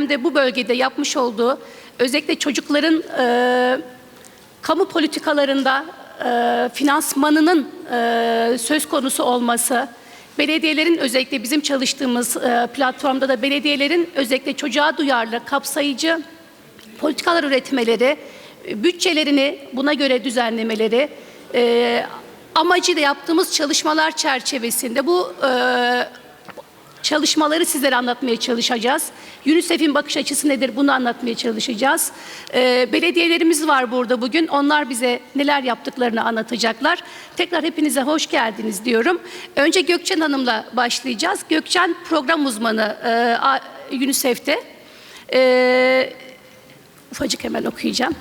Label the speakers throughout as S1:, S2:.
S1: dönemde bu bölgede yapmış olduğu, özellikle çocukların kamu politikalarında finansmanının söz konusu olması, belediyelerin, özellikle bizim çalıştığımız platformda da belediyelerin özellikle çocuğa duyarlı, kapsayıcı politikalar üretmeleri, bütçelerini buna göre düzenlemeleri, amacıyla yaptığımız çalışmalar çerçevesinde bu çalışmaları sizlere anlatmaya çalışacağız. UNICEF'in bakış açısı nedir, bunu anlatmaya çalışacağız. Belediyelerimiz var burada bugün. Onlar bize neler yaptıklarını anlatacaklar. Tekrar hepinize hoş geldiniz diyorum. Önce Gökçen Hanım'la başlayacağız. Gökçen program uzmanı UNICEF'te. Ufacık hemen okuyacağım.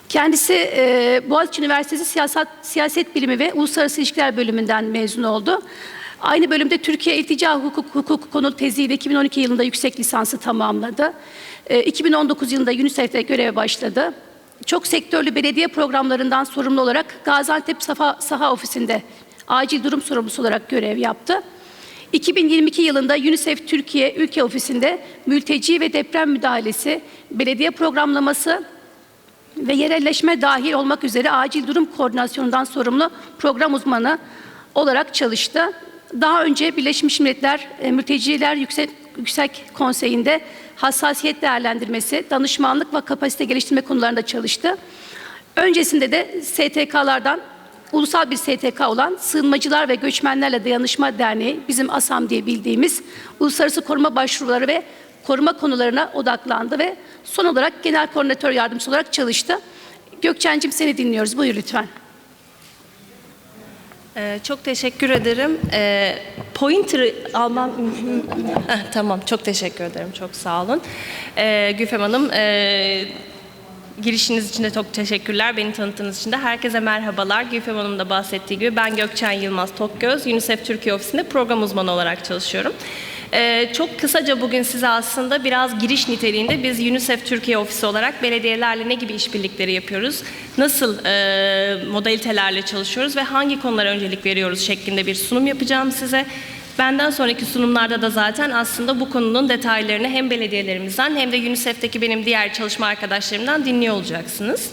S1: Kendisi Boğaziçi Üniversitesi Siyaset Bilimi ve Uluslararası İlişkiler bölümünden mezun oldu. Aynı bölümde Türkiye İltica Hukuku konulu teziyle 2012 yılında yüksek lisansı tamamladı. 2019 yılında UNICEF'te göreve başladı. Çok sektörlü belediye programlarından sorumlu olarak Gaziantep Saha Ofisi'nde acil durum sorumlusu olarak görev yaptı. 2022 yılında UNICEF Türkiye Ülke Ofisi'nde mülteci ve deprem müdahalesi, belediye programlaması ve yerelleşme dahil olmak üzere acil durum koordinasyonundan sorumlu program uzmanı olarak çalıştı. Daha önce Birleşmiş Milletler Mülteciler Yüksek Konseyi'nde hassasiyet değerlendirmesi, danışmanlık ve kapasite geliştirme konularında çalıştı. Öncesinde de STK'lardan, ulusal bir STK olan Sığınmacılar ve Göçmenlerle Dayanışma Derneği, bizim ASAM diye bildiğimiz uluslararası koruma başvuruları ve koruma konularına odaklandı ve son olarak genel koordinatör yardımcısı olarak çalıştı. Gökçen'cim seni dinliyoruz. Buyur lütfen.
S2: Çok teşekkür ederim. Pointer almam... Tamam, çok teşekkür ederim. Çok sağ olun. Gülfem Hanım, girişiniz için de çok teşekkürler. Beni tanıttığınız için de herkese merhabalar. Gülfem Hanım da bahsettiği gibi ben Gökçen Yılmaz Tokgöz, UNICEF Türkiye Ofisi'nde program uzmanı olarak çalışıyorum. Çok kısaca bugün size aslında biraz giriş niteliğinde biz UNICEF Türkiye Ofisi olarak belediyelerle ne gibi işbirlikleri yapıyoruz, nasıl modalitelerle çalışıyoruz ve hangi konulara öncelik veriyoruz şeklinde bir sunum yapacağım size. Benden sonraki sunumlarda da zaten aslında bu konunun detaylarını hem belediyelerimizden hem de UNICEF'teki benim diğer çalışma arkadaşlarımdan dinliyor olacaksınız.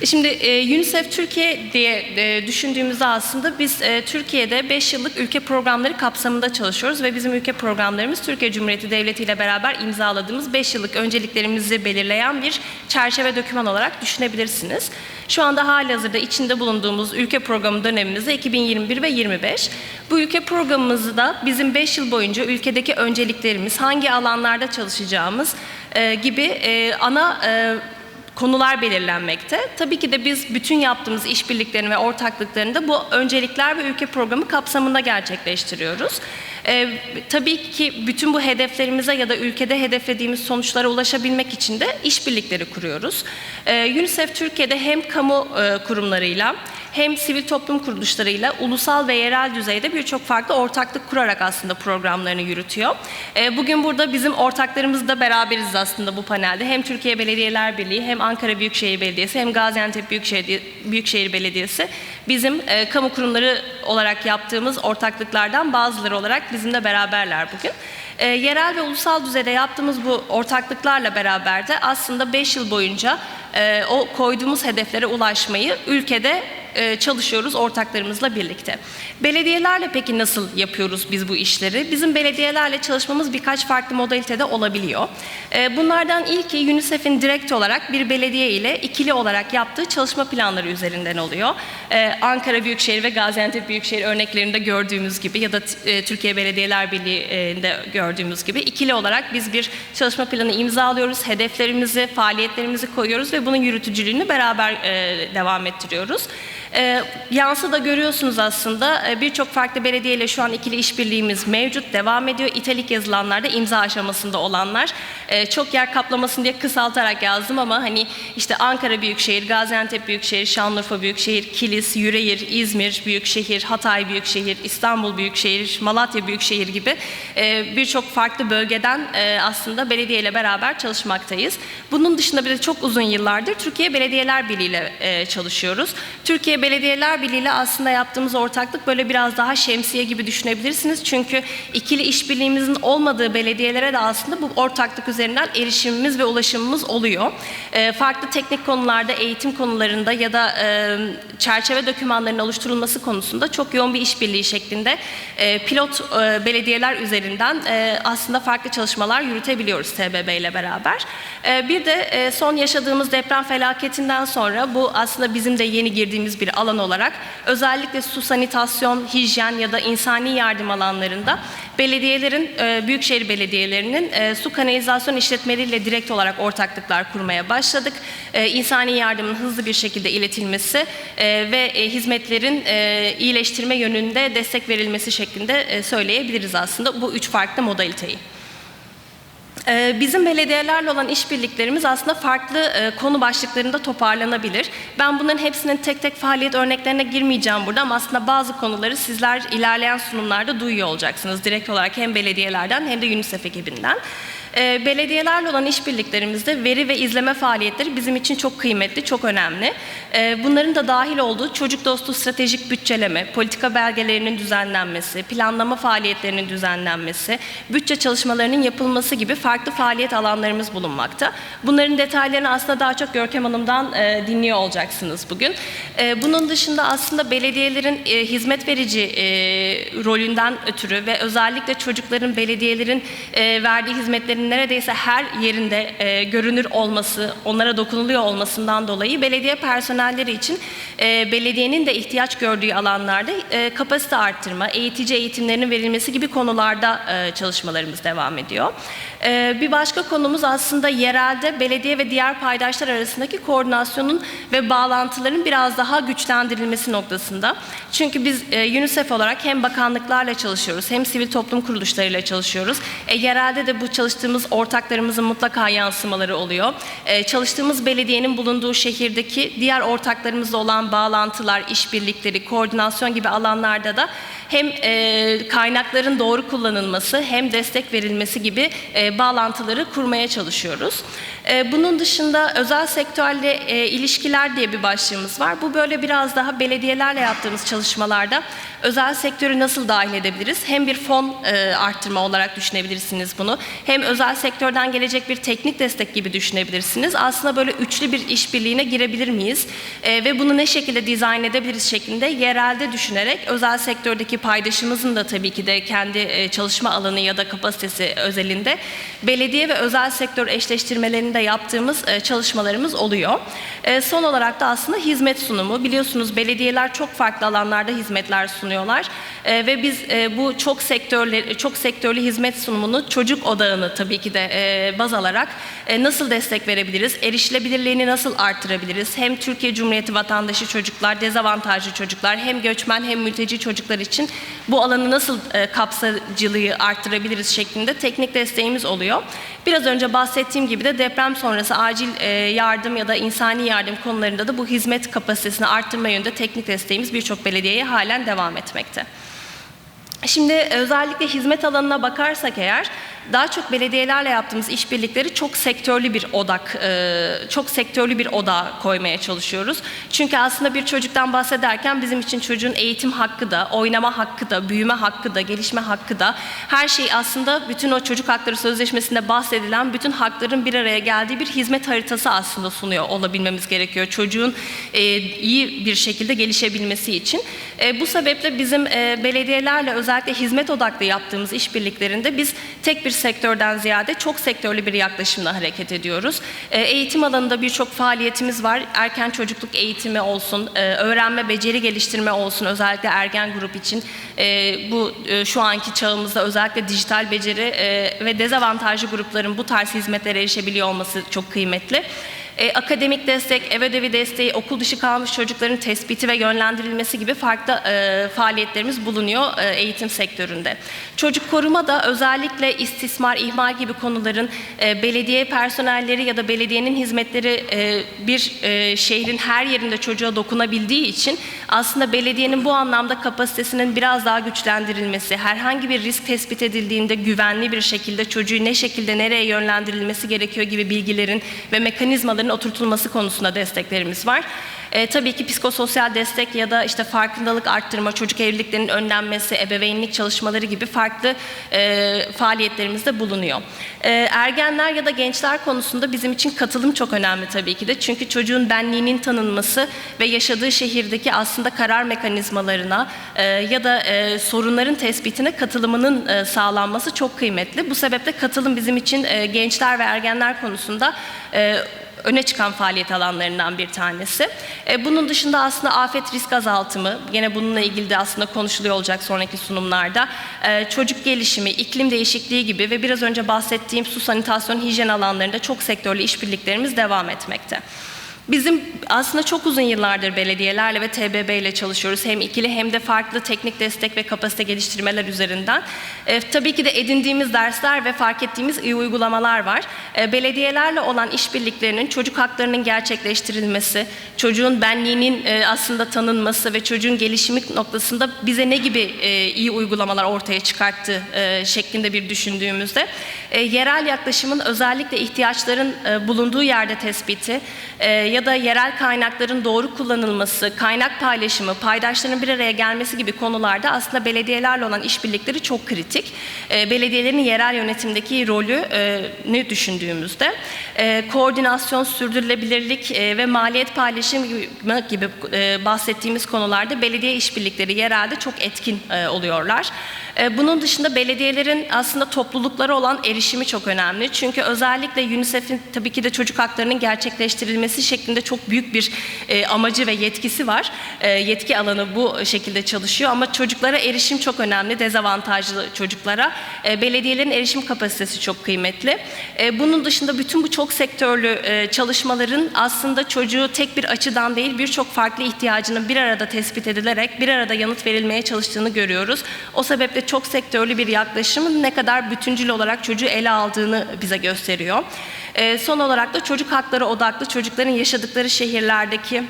S2: Şimdi UNICEF Türkiye diye düşündüğümüzde aslında biz Türkiye'de 5 yıllık ülke programları kapsamında çalışıyoruz ve bizim ülke programlarımız Türkiye Cumhuriyeti Devleti ile beraber imzaladığımız 5 yıllık önceliklerimizi belirleyen bir çerçeve doküman olarak düşünebilirsiniz. Şu anda halihazırda içinde bulunduğumuz ülke programı dönemimizde 2021 ve 25. Bu ülke programımızda bizim 5 yıl boyunca ülkedeki önceliklerimiz, hangi alanlarda çalışacağımız gibi ana konular belirlenmekte. Tabii ki de biz bütün yaptığımız işbirliklerini ve ortaklıklarını da bu öncelikler ve ülke programı kapsamında gerçekleştiriyoruz. Tabii ki bütün bu hedeflerimize ya da ülkede hedeflediğimiz sonuçlara ulaşabilmek için de işbirlikleri kuruyoruz. UNICEF Türkiye'de hem kamu kurumlarıyla hem sivil toplum kuruluşlarıyla ulusal ve yerel düzeyde birçok farklı ortaklık kurarak aslında programlarını yürütüyor. Bugün burada bizim ortaklarımız da beraberiz aslında bu panelde. Hem Türkiye Belediyeler Birliği, hem Ankara Büyükşehir Belediyesi, hem Gaziantep Büyükşehir Belediyesi bizim kamu kurumları olarak yaptığımız ortaklıklardan bazıları olarak bizimle beraberler bugün. Yerel ve ulusal düzeyde yaptığımız bu ortaklıklarla beraber de aslında 5 yıl boyunca o koyduğumuz hedeflere ulaşmayı ülkede çalışıyoruz ortaklarımızla birlikte. Belediyelerle peki nasıl yapıyoruz biz bu işleri? Bizim belediyelerle çalışmamız birkaç farklı modalitede olabiliyor. Bunlardan ilki UNICEF'in direkt olarak bir belediye ile ikili olarak yaptığı çalışma planları üzerinden oluyor. Ankara Büyükşehir ve Gaziantep Büyükşehir örneklerinde gördüğümüz gibi ya da Türkiye Belediyeler Birliği'nde gördüğümüz gibi ikili olarak biz bir çalışma planı imzalıyoruz, hedeflerimizi, faaliyetlerimizi koyuyoruz ve bunun yürütücülüğünü beraber devam ettiriyoruz. Yansı da görüyorsunuz aslında birçok farklı belediyeyle şu an ikili işbirliğimiz mevcut, devam ediyor. İtalik yazılanlarda imza aşamasında olanlar. Çok yer kaplamasın diye kısaltarak yazdım ama hani işte Ankara Büyükşehir, Gaziantep Büyükşehir, Şanlıurfa Büyükşehir, Kilis, Yüreğir, İzmir Büyükşehir, Hatay Büyükşehir, İstanbul Büyükşehir, Malatya Büyükşehir gibi birçok farklı bölgeden aslında belediye ile beraber çalışmaktayız. Bunun dışında bir de çok uzun yıllardır Türkiye Belediyeler Birliği ile çalışıyoruz. Türkiye Türkiye Belediyeler Birliği ile aslında yaptığımız ortaklık böyle biraz daha şemsiye gibi düşünebilirsiniz. Çünkü ikili işbirliğimizin olmadığı belediyelere de aslında bu ortaklık üzerinden erişimimiz ve ulaşımımız oluyor. Farklı teknik konularda, eğitim konularında ya da çerçeve dokümanlarının oluşturulması konusunda çok yoğun bir işbirliği şeklinde pilot belediyeler üzerinden aslında farklı çalışmalar yürütebiliyoruz TBB ile beraber. Bir de son yaşadığımız deprem felaketinden sonra bu aslında bizim de yeni girdiğimiz bir alan olarak özellikle su, sanitasyon, hijyen ya da insani yardım alanlarında belediyelerin, büyükşehir belediyelerinin su kanalizasyon işletmeleriyle direkt olarak ortaklıklar kurmaya başladık. İnsani yardımın hızlı bir şekilde iletilmesi ve hizmetlerin iyileştirme yönünde destek verilmesi şeklinde söyleyebiliriz aslında bu 3 farklı modaliteyi. Bizim belediyelerle olan işbirliklerimiz aslında farklı konu başlıklarında toparlanabilir. Ben bunların hepsinin tek tek faaliyet örneklerine girmeyeceğim burada ama aslında bazı konuları sizler ilerleyen sunumlarda duyuyor olacaksınız. Direkt olarak hem belediyelerden hem de UNICEF ekibinden. Belediyelerle olan işbirliklerimizde veri ve izleme faaliyetleri bizim için çok kıymetli, çok önemli. Bunların da dahil olduğu çocuk dostu stratejik bütçeleme, politika belgelerinin düzenlenmesi, planlama faaliyetlerinin düzenlenmesi, bütçe çalışmalarının yapılması gibi farklı faaliyet alanlarımız bulunmakta. Bunların detaylarını aslında daha çok Görkem Hanım'dan dinliyor olacaksınız bugün. Bunun dışında aslında belediyelerin hizmet verici rolünden ötürü ve özellikle çocukların belediyelerin verdiği hizmetlerin neredeyse her yerinde görünür olması, onlara dokunuluyor olmasından dolayı belediye personelleri için belediyenin de ihtiyaç gördüğü alanlarda kapasite arttırma, eğitici eğitimlerinin verilmesi gibi konularda çalışmalarımız devam ediyor. Bir başka konumuz aslında yerelde belediye ve diğer paydaşlar arasındaki koordinasyonun ve bağlantıların biraz daha güçlendirilmesi noktasında. Çünkü biz UNICEF olarak hem bakanlıklarla çalışıyoruz hem sivil toplum kuruluşlarıyla çalışıyoruz. Yerelde de bu çalıştığımız ortaklarımızın mutlaka yansımaları oluyor. Çalıştığımız belediyenin bulunduğu şehirdeki diğer ortaklarımızla olan bağlantılar, işbirlikleri, koordinasyon gibi alanlarda da hem kaynakların doğru kullanılması hem destek verilmesi gibi bağlantıları kurmaya çalışıyoruz. Bunun dışında özel sektörle ilişkiler diye bir başlığımız var. Bu böyle biraz daha belediyelerle yaptığımız çalışmalarda özel sektörü nasıl dahil edebiliriz? Hem bir fon arttırma olarak düşünebilirsiniz bunu. Hem özel sektörden gelecek bir teknik destek gibi düşünebilirsiniz. Aslında böyle üçlü bir işbirliğine girebilir miyiz? Ve bunu ne şekilde dizayn edebiliriz şeklinde yerelde düşünerek özel sektördeki paydaşımızın da tabii ki de kendi çalışma alanı ya da kapasitesi özelinde belediye ve özel sektör eşleştirmelerinde yaptığımız çalışmalarımız oluyor. Son olarak da aslında hizmet sunumu. Biliyorsunuz belediyeler çok farklı alanlarda hizmetler sunuyorlar ve biz bu çok sektörlü hizmet sunumunu çocuk odağını tabii ki de baz alarak nasıl destek verebiliriz? Erişilebilirliğini nasıl arttırabiliriz? Hem Türkiye Cumhuriyeti vatandaşı çocuklar, dezavantajlı çocuklar, hem göçmen hem mülteci çocuklar için bu alanı nasıl kapsayıcılığı arttırabiliriz şeklinde teknik desteğimiz oluyor. Biraz önce bahsettiğim gibi de deprem sonrası acil yardım ya da insani yardım konularında da bu hizmet kapasitesini arttırma yönünde teknik desteğimiz birçok belediyeye halen devam etmekte. Şimdi özellikle hizmet alanına bakarsak eğer daha çok belediyelerle yaptığımız işbirlikleri çok sektörlü bir odağa koymaya çalışıyoruz. Çünkü aslında bir çocuktan bahsederken bizim için çocuğun eğitim hakkı da, oynama hakkı da, büyüme hakkı da, gelişme hakkı da her şey aslında bütün o çocuk hakları sözleşmesinde bahsedilen bütün hakların bir araya geldiği bir hizmet haritası aslında sunuyor olabilmemiz gerekiyor. Çocuğun iyi bir şekilde gelişebilmesi için. Bu sebeple bizim belediyelerle özellikle hizmet odaklı yaptığımız işbirliklerinde biz tek bir sektörden ziyade çok sektörlü bir yaklaşımla hareket ediyoruz. Eğitim alanında birçok faaliyetimiz var. Erken çocukluk eğitimi olsun, öğrenme, beceri geliştirme olsun özellikle ergen grup için. Bu şu anki çağımızda özellikle dijital beceri ve dezavantajlı grupların bu tarz hizmetlere erişebiliyor olması çok kıymetli. Akademik destek, ev ödevi desteği, okul dışı kalmış çocukların tespiti ve yönlendirilmesi gibi farklı faaliyetlerimiz bulunuyor eğitim sektöründe. Çocuk koruma da özellikle istismar, ihmal gibi konuların belediye personelleri ya da belediyenin hizmetleri bir şehrin her yerinde çocuğa dokunabildiği için aslında belediyenin bu anlamda kapasitesinin biraz daha güçlendirilmesi, herhangi bir risk tespit edildiğinde güvenli bir şekilde çocuğu ne şekilde nereye yönlendirilmesi gerekiyor gibi bilgilerin ve mekanizmaların politikaların oturtulması konusunda desteklerimiz var. Tabii ki psikososyal destek ya da işte farkındalık arttırma, çocuk evliliklerinin önlenmesi, ebeveynlik çalışmaları gibi farklı faaliyetlerimizde bulunuyor. Ergenler ya da gençler konusunda bizim için katılım çok önemli tabii ki de. Çünkü çocuğun benliğinin tanınması ve yaşadığı şehirdeki aslında karar mekanizmalarına ya da sorunların tespitine katılımının sağlanması çok kıymetli. Bu sebeple katılım bizim için gençler ve ergenler konusunda öne çıkan faaliyet alanlarından bir tanesi. Bunun dışında aslında afet risk azaltımı, yine bununla ilgili de aslında konuşuluyor olacak sonraki sunumlarda. Çocuk gelişimi, iklim değişikliği gibi ve biraz önce bahsettiğim su, sanitasyon, hijyen alanlarında çok sektörlü işbirliklerimiz devam etmekte. Bizim aslında çok uzun yıllardır belediyelerle ve TBB ile çalışıyoruz. Hem ikili hem de farklı teknik destek ve kapasite geliştirmeler üzerinden. Tabii ki de edindiğimiz dersler ve fark ettiğimiz iyi uygulamalar var. Belediyelerle olan işbirliklerinin çocuk haklarının gerçekleştirilmesi, çocuğun benliğinin aslında tanınması ve çocuğun gelişimi noktasında bize ne gibi iyi uygulamalar ortaya çıkarttı şeklinde bir düşündüğümüzde yerel yaklaşımın özellikle ihtiyaçların bulunduğu yerde tespiti ya da yerel kaynakların doğru kullanılması, kaynak paylaşımı, paydaşların bir araya gelmesi gibi konularda aslında belediyelerle olan işbirlikleri çok kritik. Belediyelerin yerel yönetimdeki rolünü düşündüğümüzde koordinasyon, sürdürülebilirlik ve maliyet paylaşımı gibi bahsettiğimiz konularda belediye işbirlikleri yerelde çok etkin oluyorlar. Bunun dışında belediyelerin aslında topluluklara olan erişimi çok önemli. Çünkü özellikle UNICEF'in tabii ki de çocuk haklarının gerçekleştirilmesi şeklinde çok büyük bir amacı ve yetkisi var. Yetki alanı bu şekilde çalışıyor ama çocuklara erişim çok önemli, dezavantajlı çocuklara. Belediyelerin erişim kapasitesi çok kıymetli. Bunun dışında bütün bu çok sektörlü çalışmaların aslında çocuğu tek bir açıdan değil birçok farklı ihtiyacının bir arada tespit edilerek bir arada yanıt verilmeye çalıştığını görüyoruz. O sebeple çok sektörlü bir yaklaşımın ne kadar bütüncül olarak çocuğu ele aldığını bize gösteriyor. Son olarak da çocuk hakları odaklı çocukların yaşadıkları şehirlerdeki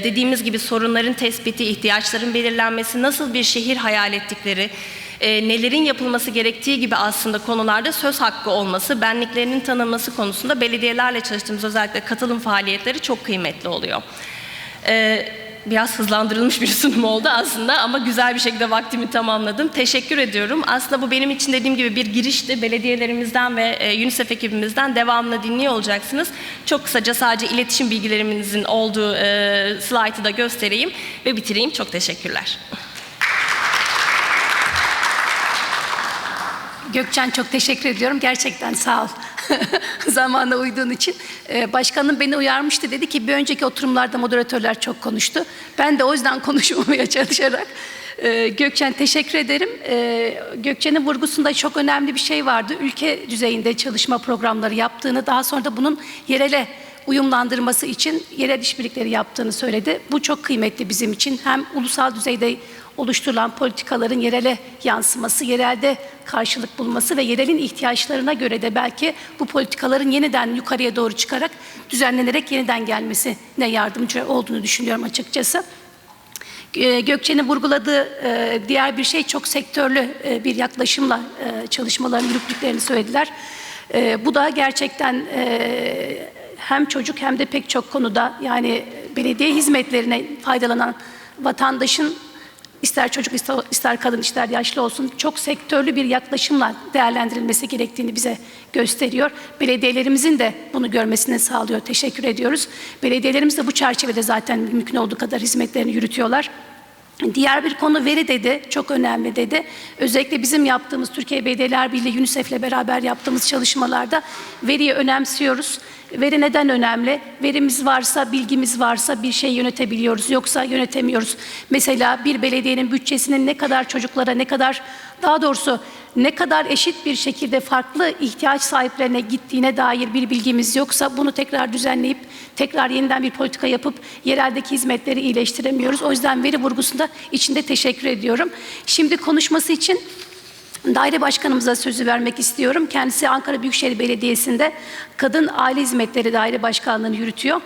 S2: dediğimiz gibi sorunların tespiti, ihtiyaçların belirlenmesi, nasıl bir şehir hayal ettikleri, nelerin yapılması gerektiği gibi aslında konularda söz hakkı olması, benliklerinin tanınması konusunda belediyelerle çalıştığımız özellikle katılım faaliyetleri çok kıymetli oluyor. Biraz hızlandırılmış bir sunum oldu aslında ama güzel bir şekilde vaktimi tamamladım. Teşekkür ediyorum. Aslında bu benim için dediğim gibi bir girişti. Belediyelerimizden ve UNICEF ekibimizden devamlı dinliyor olacaksınız. Çok kısaca sadece iletişim bilgilerinizin olduğu slaytı da göstereyim ve bitireyim. Çok teşekkürler.
S1: Gökçen çok teşekkür ediyorum. Gerçekten sağ ol. Zamanla uyduğun için. Başkanım beni uyarmıştı. Dedi ki bir önceki oturumlarda moderatörler çok konuştu. Ben de o yüzden konuşmamaya çalışarak. Gökçen teşekkür ederim. Gökçen'in vurgusunda çok önemli bir şey vardı. Ülke düzeyinde çalışma programları yaptığını, daha sonra da bunun yerele uyumlandırması için yerel işbirlikleri yaptığını söyledi. Bu çok kıymetli bizim için. Hem ulusal düzeyde oluşturulan politikaların yerele yansıması, yerelde karşılık bulması ve yerelin ihtiyaçlarına göre de belki bu politikaların yeniden yukarıya doğru çıkarak düzenlenerek yeniden gelmesine yardımcı olduğunu düşünüyorum açıkçası. Gökçen'in vurguladığı diğer bir şey çok sektörlü bir yaklaşımla çalışmalarını yürüttüklerini söylediler. Bu da gerçekten hem çocuk hem de pek çok konuda yani belediye hizmetlerine faydalanan vatandaşın ister çocuk ister kadın ister yaşlı olsun çok sektörlü bir yaklaşımla değerlendirilmesi gerektiğini bize gösteriyor. Belediyelerimizin de bunu görmesini sağlıyor. Teşekkür ediyoruz. Belediyelerimiz de bu çerçevede zaten mümkün olduğu kadar hizmetlerini yürütüyorlar. Diğer bir konu veri dedi, çok önemli dedi. Özellikle bizim yaptığımız Türkiye Belediyeler Birliği UNICEF'le beraber yaptığımız çalışmalarda veriyi önemsiyoruz. Veri neden önemli? Verimiz varsa, bilgimiz varsa bir şey yönetebiliyoruz, yoksa yönetemiyoruz. Mesela bir belediyenin bütçesinin ne kadar çocuklara, ne kadar, daha doğrusu ne kadar eşit bir şekilde farklı ihtiyaç sahiplerine gittiğine dair bir bilgimiz yoksa bunu tekrar düzenleyip, tekrar yeniden bir politika yapıp yereldeki hizmetleri iyileştiremiyoruz. O yüzden veri vurgusunda içinde teşekkür ediyorum. Şimdi konuşması için Daire başkanımıza sözü vermek istiyorum. Kendisi Ankara Büyükşehir Belediyesi'nde Kadın Aile Hizmetleri Daire Başkanlığı'nı yürütüyor.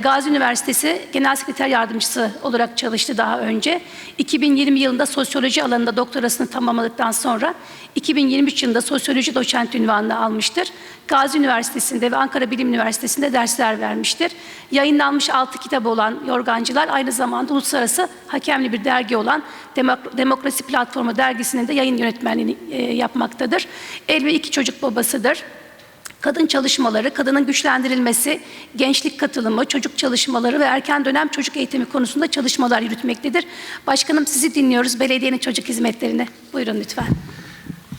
S1: Gazi Üniversitesi Genel Sekreter Yardımcısı olarak çalıştı daha önce. 2020 yılında sosyoloji alanında doktorasını tamamladıktan sonra 2023 yılında sosyoloji doçent unvanını almıştır. Gazi Üniversitesi'nde ve Ankara Bilim Üniversitesi'nde dersler vermiştir. Yayınlanmış 6 kitabı olan Yorgancılar aynı zamanda uluslararası hakemli bir dergi olan Demokrasi Platformu dergisinin de yayın yönetmenliğini yapmaktadır. El ve 2 çocuk babasıdır. Kadın çalışmaları, kadının güçlendirilmesi, gençlik katılımı, çocuk çalışmaları ve erken dönem çocuk eğitimi konusunda çalışmalar yürütmektedir. Başkanım sizi dinliyoruz, belediyenin çocuk hizmetlerine. Buyurun lütfen.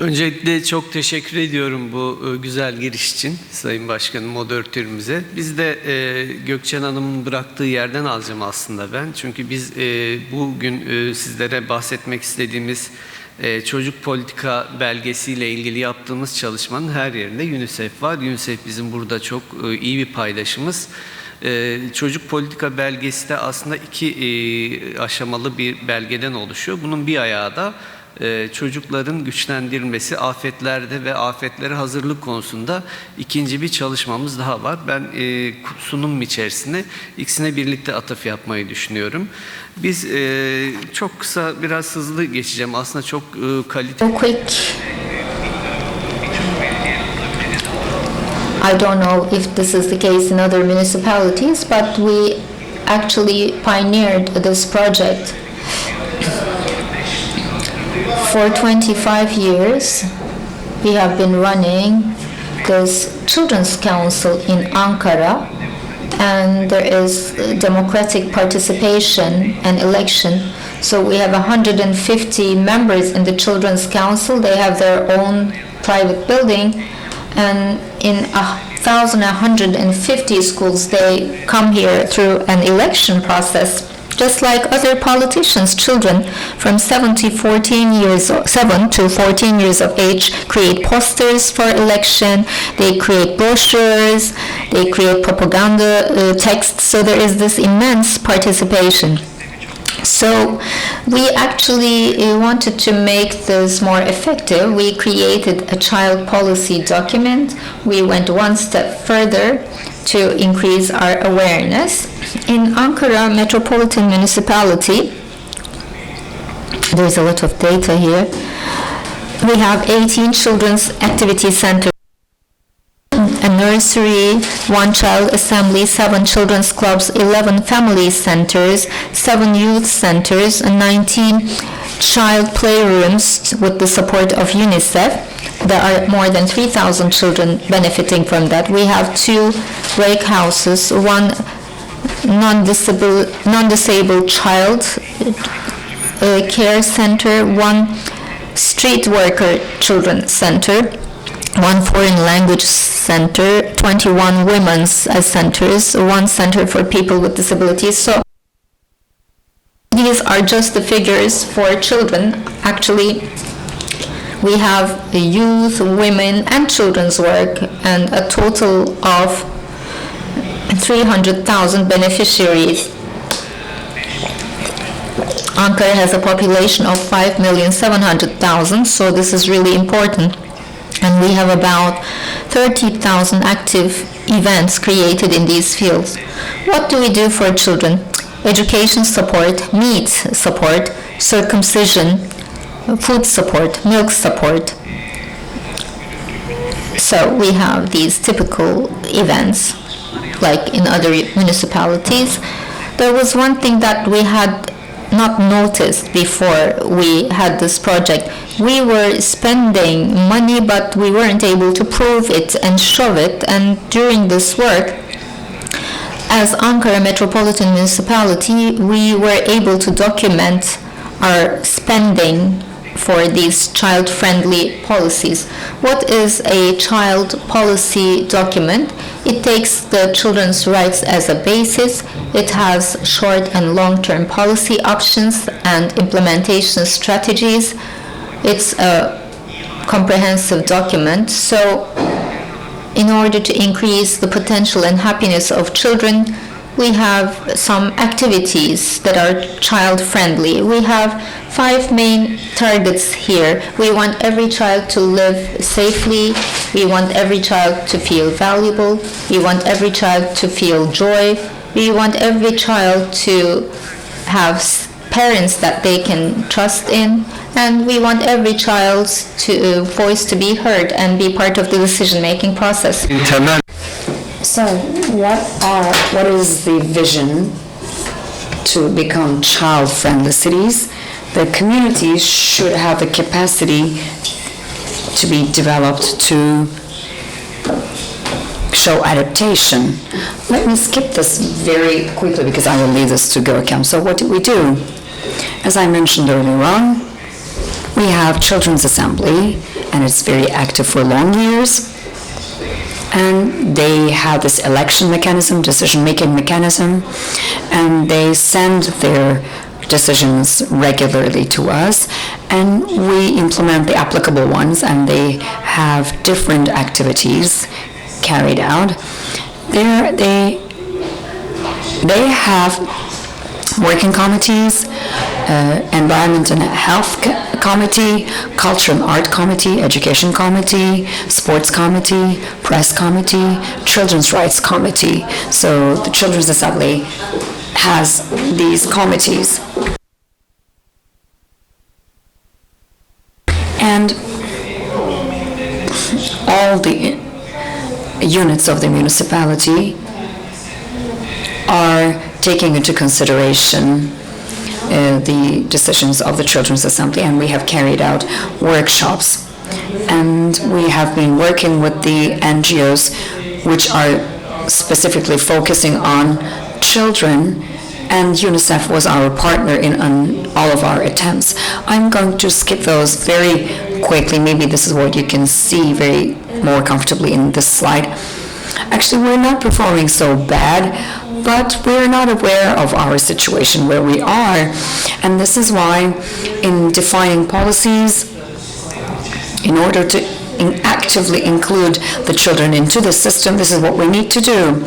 S3: Öncelikle çok teşekkür ediyorum bu güzel giriş için Sayın Başkanım, moderatörümüze. Biz de Gökçen Hanım'ın bıraktığı yerden alacağım aslında ben. Çünkü biz bugün sizlere bahsetmek istediğimiz çocuk politika belgesiyle ilgili yaptığımız çalışmanın her yerinde UNICEF var. UNICEF bizim burada çok iyi bir paydaşımız. Çocuk politika belgesi de aslında 2 aşamalı bir belgeden oluşuyor. Bunun bir ayağı da çocukların güçlendirilmesi, afetlerde ve afetlere hazırlık konusunda ikinci bir çalışmamız daha var. Ben sunumum içerisinde ikisine birlikte atıf yapmayı düşünüyorum. Biz çok kısa, biraz hızlı geçeceğim. Aslında çok kaliteli.
S4: I don't know if this is the case in other municipalities, but we actually pioneered this project. For 25 years, we have been running this Children's Council in Ankara, and there is democratic participation and election. So we have 150 members in the Children's Council. They have their own private building, and in 1,150 schools, they come here through an election process. Just like other politicians, children from 7 to 14 years of age create posters for election, they create brochures, they create propaganda texts, so there is this immense participation. So we actually wanted to make this more effective. We created a child policy document. We went one step further to increase our awareness. In Ankara Metropolitan Municipality, there's a lot of data here. We have 18 children's activity centers, a nursery, 1 child assembly, 7 children's clubs, 11 family centers, 7 youth centers, and 19 child playrooms with the support of UNICEF. There are more than 3,000 children benefiting from that. We have 2 break houses, 1 non-disabled child care center, 1 street worker children center, 1 foreign language center, 21 women's centers, 1 center for people with disabilities. So these are just the figures for children. Actually, we have the youth, women, and children's work, and a total of 300,000 beneficiaries. Ankara has a population of 5,700,000, so this is really important. And we have about 30,000 active events created in these fields. What do we do for children? Education support, meat support, circumcision, food support, milk support. So we have these typical events like in other municipalities. There was one thing that we had not noticed before we had this project. We were spending money, but we weren't able to prove it and show it. And during this work, as Ankara Metropolitan Municipality, we were able to document our spending for these child-friendly policies. What is a child policy document? It takes the children's rights as a basis. It has short and long-term policy options and implementation strategies. It's a comprehensive document. So in order to increase the potential and happiness of children, we have some activities that are child-friendly. We have 5 main targets here. We want every child to live safely. We want every child to feel valuable. We want every child to feel joy. We want every child to have parents that they can trust in, and we want every child's voice to be heard and be part of the decision-making process.
S5: So, what is the vision to become child-friendly cities? The communities should have the capacity to be developed to show adaptation. Let me skip this very quickly because I will leave this to Görkem. So what do we do? As I mentioned earlier on, we have Children's Assembly, and it's very active for long years. And they have this election mechanism, decision-making mechanism, and they send their decisions regularly to us, and we implement the applicable ones, and they have different activities carried out. They have working committees, environment and health committee, culture and art committee, education committee, sports committee, press committee, children's rights committee. So the Children's Assembly has these committees. And all the units of the municipality are taking into consideration the decisions of the Children's Assembly, and we have carried out workshops. And we have been working with the NGOs which are specifically focusing on children, and UNICEF was our partner in all of our attempts. I'm going to skip those very quickly. Maybe this is what you can see very more comfortably in this slide. Actually, we're not performing so bad, but we're not aware of our situation where we are. And this is why in defining policies, in order to actively include the children into the system, this is what we need to do.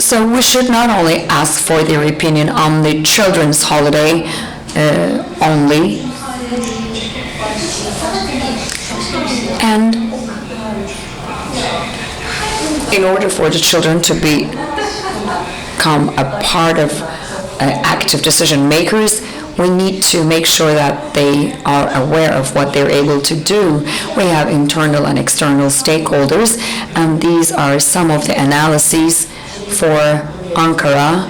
S5: So we should not only ask for their opinion on the children's holiday only, and in order for the children to become a part of active decision makers, we need to make sure that they are aware of what they're able to do. We have internal and external stakeholders, and these are some of the analyses for Ankara,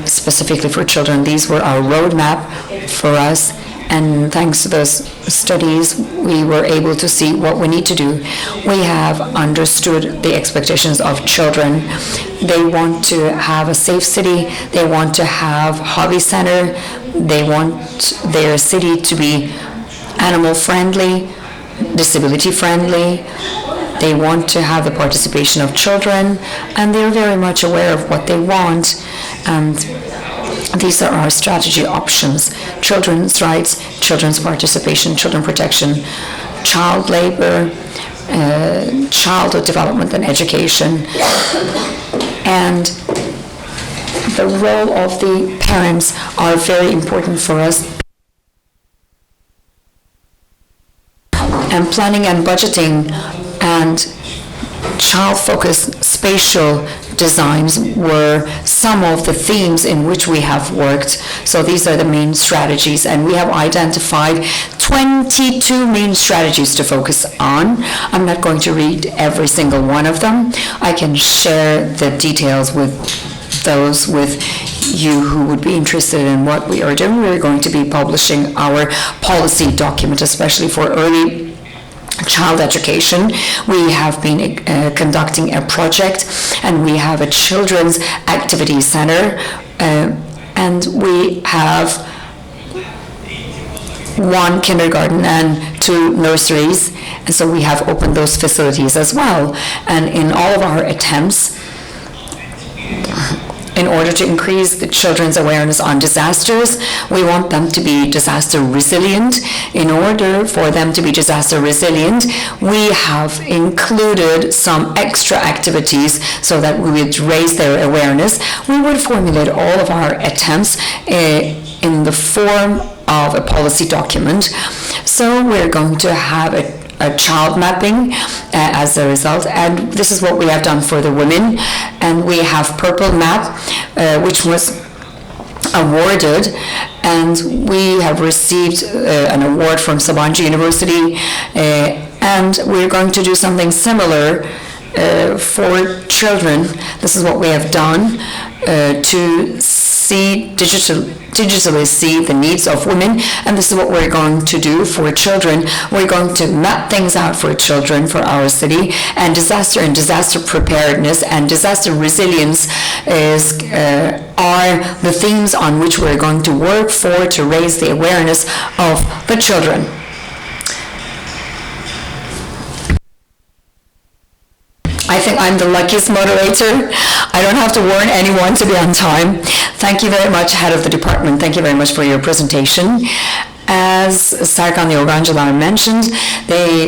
S5: specifically for children. These were our roadmap for us, and thanks to those studies, we were able to see what we need to do. We have understood the expectations of children. They want to have a safe city. They want to have hobby center. They want their city to be animal friendly, disability friendly. They want to have the participation of children, and they're very much aware of what they want. And these are our strategy options: children's rights, children's participation, children protection, child labor, childhood development and education. And the role of the parents are very important for us. And planning and budgeting and child-focused spatial designs were some of the themes in which we have worked. So these are the main strategies, and we have identified 22 main strategies to focus on. I'm not going to read every single one of them. I can share the details with those with you who would be interested in what we are doing. We're going to be publishing our policy document, especially for early child education. We have been conducting a project, and we have a children's activity center, and we have 1 kindergarten and 2 nurseries, and so we have opened those facilities as well. And in all of our attempts, in order to increase the children's awareness on disasters. We want them to be disaster resilient. In order for them to be disaster resilient, we have included some extra activities so that we would raise their awareness. We would formulate all of our attempts in the form of a policy document. So we're going to have a child mapping as a result, and this is what we have done for the women. And we have Purple Map, which was awarded, and we have received an award from Sabancı University, and we're going to do something similar for children. This is what we have done to digitally see the needs of women, and this is what we're going to do for children. We're going to map things out for children for our city, and disaster preparedness and disaster resilience are the themes on which we're going to work for to raise the awareness of the children. I think I'm the luckiest moderator. I don't have to warn anyone to be on time. Thank you very much, head of the department. Thank you very much for your presentation. As Serkan Yorgancılar mentioned,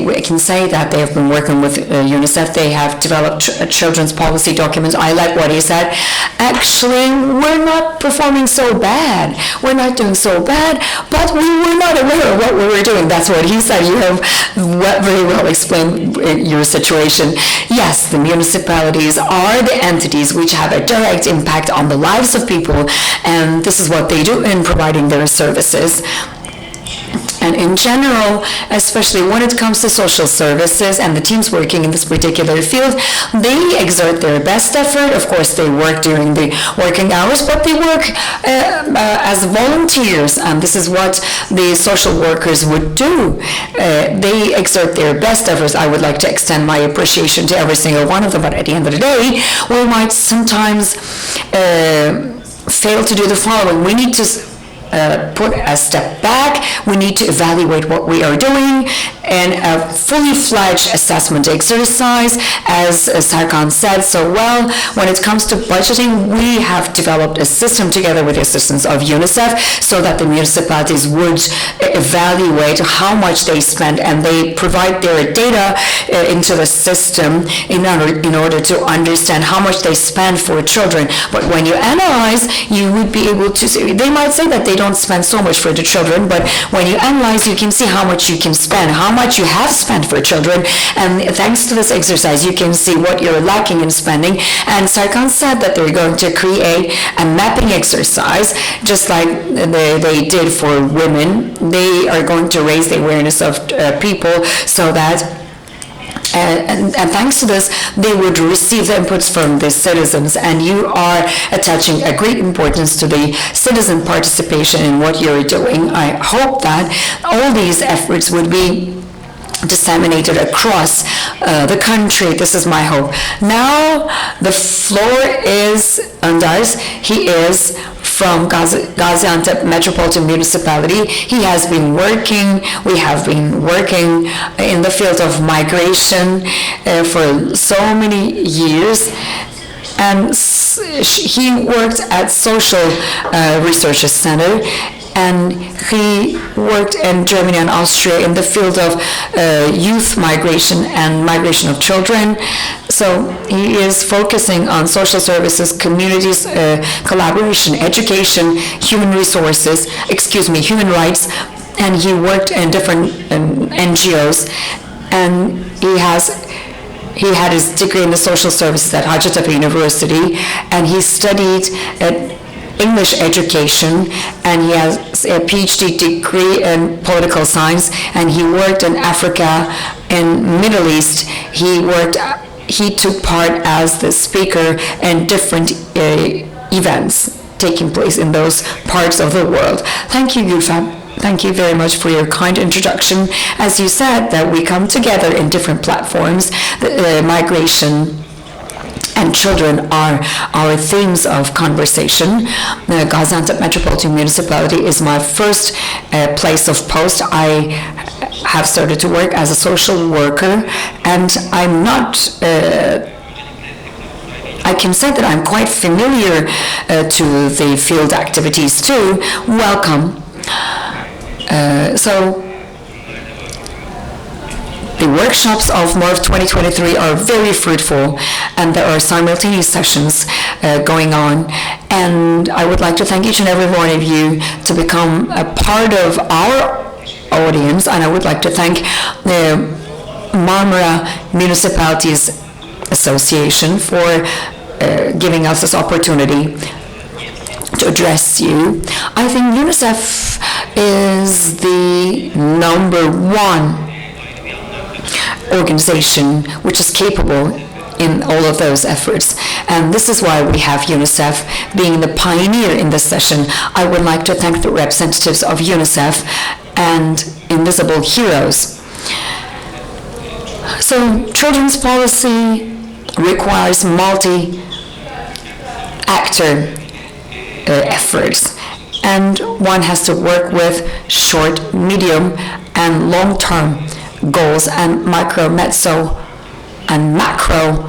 S5: we can say that they have been working with UNICEF. They have developed a children's policy document. I like what he said. Actually, we're not performing so bad. We're not doing so bad, but we were not aware of what we were doing. That's what he said. You have very well explained your situation. Yes, the municipalities are the entities which have a direct impact on the lives of people, and this is what they do in providing their services. And in general, especially when it comes to social services and the teams working in this particular field, they exert their best effort. Of course, they work during the working hours, but they work as volunteers, and this is what the social workers would do. They exert their best efforts. I would like to extend my appreciation to every single one of them, but at the end of the day, we might sometimes fail to do the following. We need to put a step back. We need to evaluate what we are doing, and a fully fledged assessment exercise, as Serkan said so well. When it comes to budgeting, we have developed a system together with the assistance of UNICEF so that the municipalities would evaluate how much they spend, and they provide their data into the system in order to understand how much they spend for children. But when you analyze, you would be able to see, they might say that they don't spend so much for the children, but when you analyze, you can see how much you can spend, how much you have spent for children, and thanks to this exercise, you can see what you're lacking in spending. And Serkan said that they're going to create a mapping exercise, just like they did for women. They are going to raise the awareness of people so that and thanks to this, they would receive the inputs from the citizens, and you are attaching a great importance to the citizen participation in what you're doing. I hope that all these efforts would be disseminated across the country. This is my hope. Now the floor is Önder's. He is from Gaziantep Metropolitan Municipality. He has been working, we have been working in the field of migration for so many years, and he worked at Social Research Center, and he worked in Germany and Austria in the field of youth migration and migration of children. So he is focusing on social services, communities, collaboration, education, human rights, and he worked in different NGOs, and he had his degree in the social services at Hacettepe University, and he studied at English education, and he has a PhD degree in political science, and he worked in Africa and Middle East. He took part as the speaker in different events taking place in those parts of the world. Thank you, Gülfem. Thank you very much for your kind introduction. As you said, that we come together in different platforms, migration and children are our themes of conversation. The Gaziantep Metropolitan Municipality is my first place of post. I have started to work as a social worker, and I'm not I can say that I'm quite familiar to the field activities too. Welcome. So the workshops of MARUF23 are very fruitful, and there are simultaneous sessions going on. And I would like to thank each and every one of you to become a part of our audience, and I would like to thank the Marmara Municipalities Association for giving us this opportunity to address you. I think UNICEF is the #1 organization which is capable in all of those efforts. And this is why we have UNICEF being the pioneer in this session. I would like to thank the representatives of UNICEF and Invisible Heroes. So children's policy requires multi-actor efforts, and one has to work with short, medium, and long-term goals, and micro, meso, and macro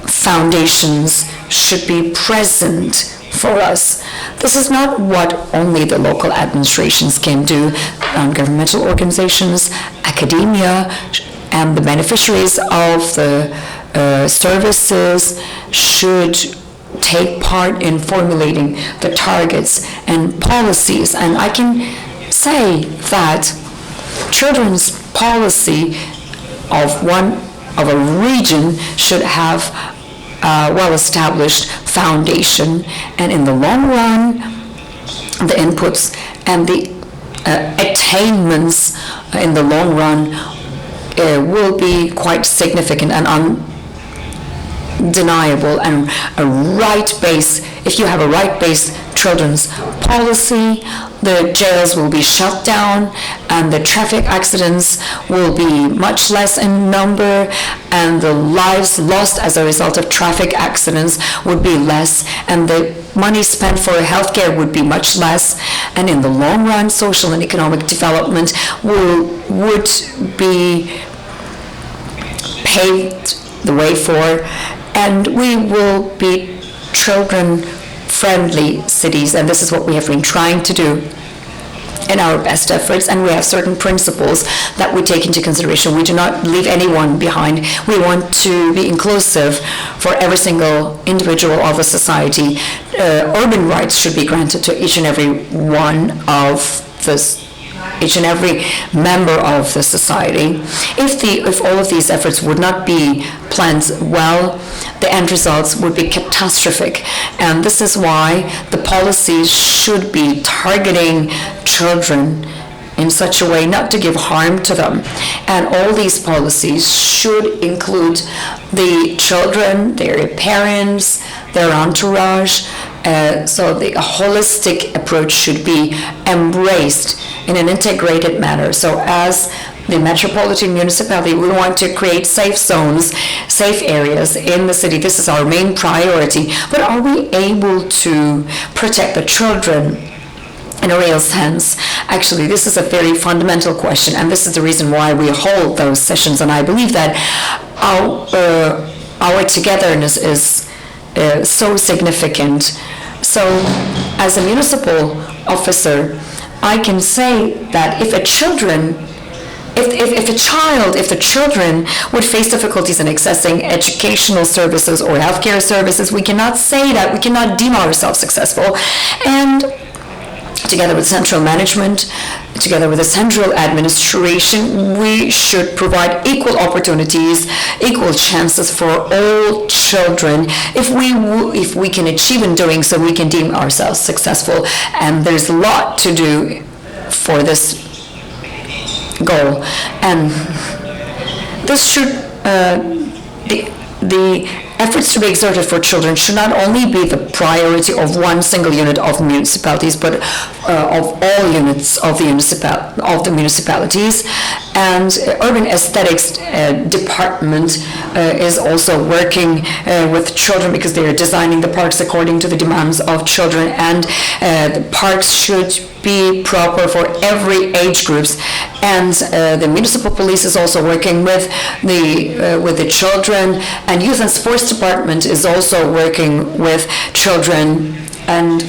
S5: foundations should be present for us. This is not what only the local administrations can do. Governmental organizations, academia, and the beneficiaries of the services should take part in formulating the targets and policies. And I can say that children's policy of a region should have a well-established foundation, and in the long run, the inputs and the attainments in the long run will be quite significant and undeniable. And a right-based, if you have a right-based children's policy, the jails will be shut down, and the traffic accidents will be much less in number, and the lives lost as a result of traffic accidents would be less, and the money spent for healthcare would be much less, and in the long run, social and economic development would be paved the way for, and we will be children-friendly cities, and this is what we have been trying to do in our best efforts, and we have certain principles that we take into consideration. We do not leave anyone behind. We want to be inclusive for every single individual of a society. Urban rights should be granted to each and every each and every member of the society. If all of these efforts would not be planned well, the end results would be catastrophic. And this is why the policies should be targeting children in such a way not to give harm to them. And all these policies should include the children, their parents, their entourage, so the holistic approach should be embraced in an integrated manner. So as the Metropolitan Municipality, we want to create safe zones, safe areas in the city. This is our main priority. But are we able to protect the children in a real sense? Actually, this is a very fundamental question, and this is the reason why we hold those sessions. And I believe that our togetherness is so significant. So, as a municipal officer, I can say that if the children would face difficulties in accessing educational services or healthcare services, we cannot say that, we cannot deem ourselves successful. And together with central management, together with the central administration, we should provide equal opportunities, equal chances for all children. If we can achieve in doing so, we can deem ourselves successful. And there's a lot to do for this goal. And this should, the efforts to be exerted for children should not only be the priority of one single unit of municipalities, but of all units of the municipalities. And urban aesthetics department is also working with children because they are designing the parks according to the demands of children, and the parks should be proper for every age groups. And the municipal police is also working with the children, and youth and sports department is also working with children, and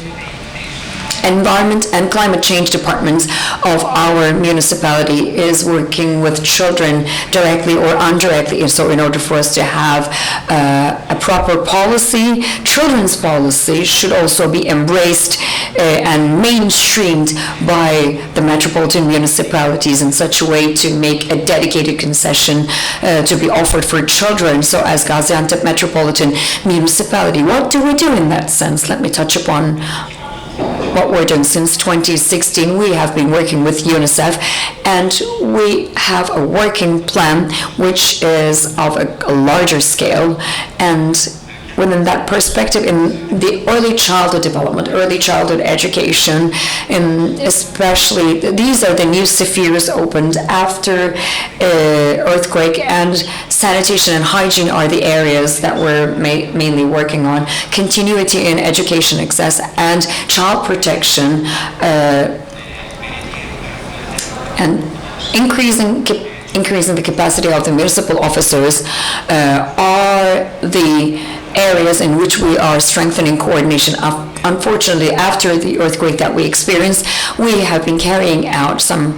S5: environment and climate change departments of our municipality is working with children directly or indirectly. So in order for us to have a proper policy, children's policy should also be embraced and mainstreamed by the metropolitan municipalities in such a way to make a dedicated concession to be offered for children. So as Gaziantep Metropolitan Municipality, what do we do in that sense? Let me touch upon what we're doing. Since 2016, we have been working with UNICEF, and we have a working plan which is of a larger scale. And within that perspective, in the early childhood development, early childhood education, especially these are the new spheres opened after earthquake, and sanitation and hygiene are the areas that we're mainly working on. Continuity in education access and child protection, and increasing the capacity of the municipal officers are the areas in which we are strengthening coordination. Unfortunately, after the earthquake that we experienced, we have been carrying out some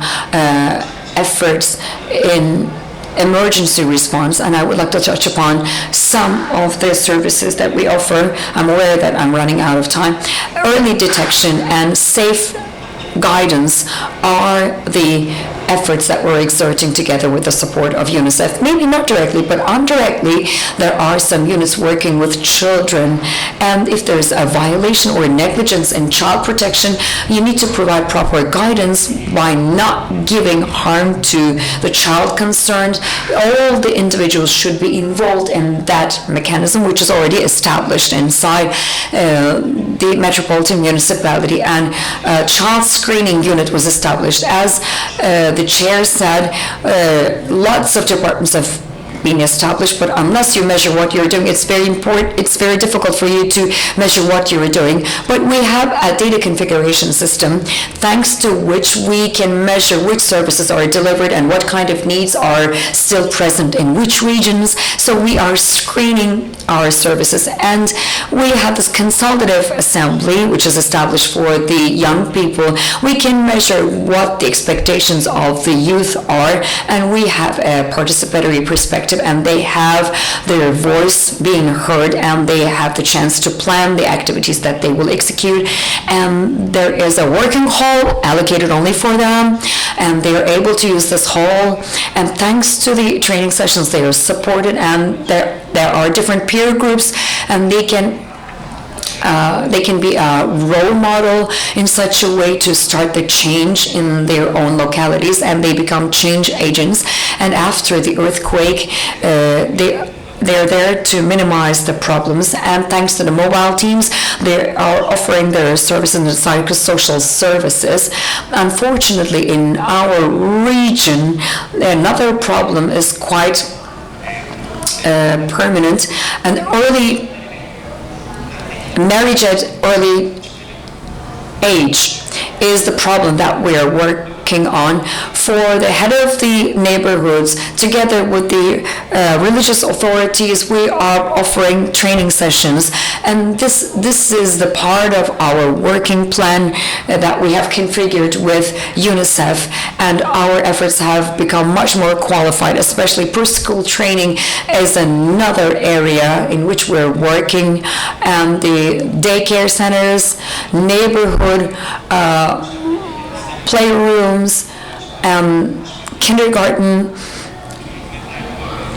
S5: efforts in emergency response, and I would like to touch upon some of the services that we offer. I'm aware that I'm running out of time. Early detection and safe guidance are the efforts that we're exerting together with the support of UNICEF. Maybe not directly, but indirectly, there are some units working with children, and if there's a violation or negligence in child protection, you need to provide proper guidance by not giving harm to the child concerned. All the individuals should be involved in that mechanism, which is already established inside the Metropolitan Municipality, and a child screening unit was established. As the chair said, lots of departments have been established, but unless you measure what you're doing, it's very difficult for you to measure what you're doing. But we have a data configuration system, thanks to which we can measure which services are delivered and what kind of needs are still present in which regions. So we are screening our services, and we have this consultative assembly which is established for the young people. We can measure what the expectations of the youth are, and we have a participatory perspective, and they have their voice being heard, and they have the chance to plan the activities that they will execute. And there is a working hall allocated only for them, and they are able to use this hall, and thanks to the training sessions they are supported, and there are different peer groups, and they can be a role model in such a way to start the change in their own localities, and they become change agents. And after the earthquake, they're there to minimize the problems, and thanks to the mobile teams, they are offering their services in the psychosocial services. Unfortunately, in our region, another problem is quite permanent, and early marriage at early age is the problem that we are working on. For the head of the neighborhoods, together with the religious authorities, we are offering training sessions, and this is the part of our working plan that we have configured with UNICEF, and our efforts have become much more qualified, especially preschool training is another area in which we're working, and the daycare centers, neighborhood playrooms, kindergarten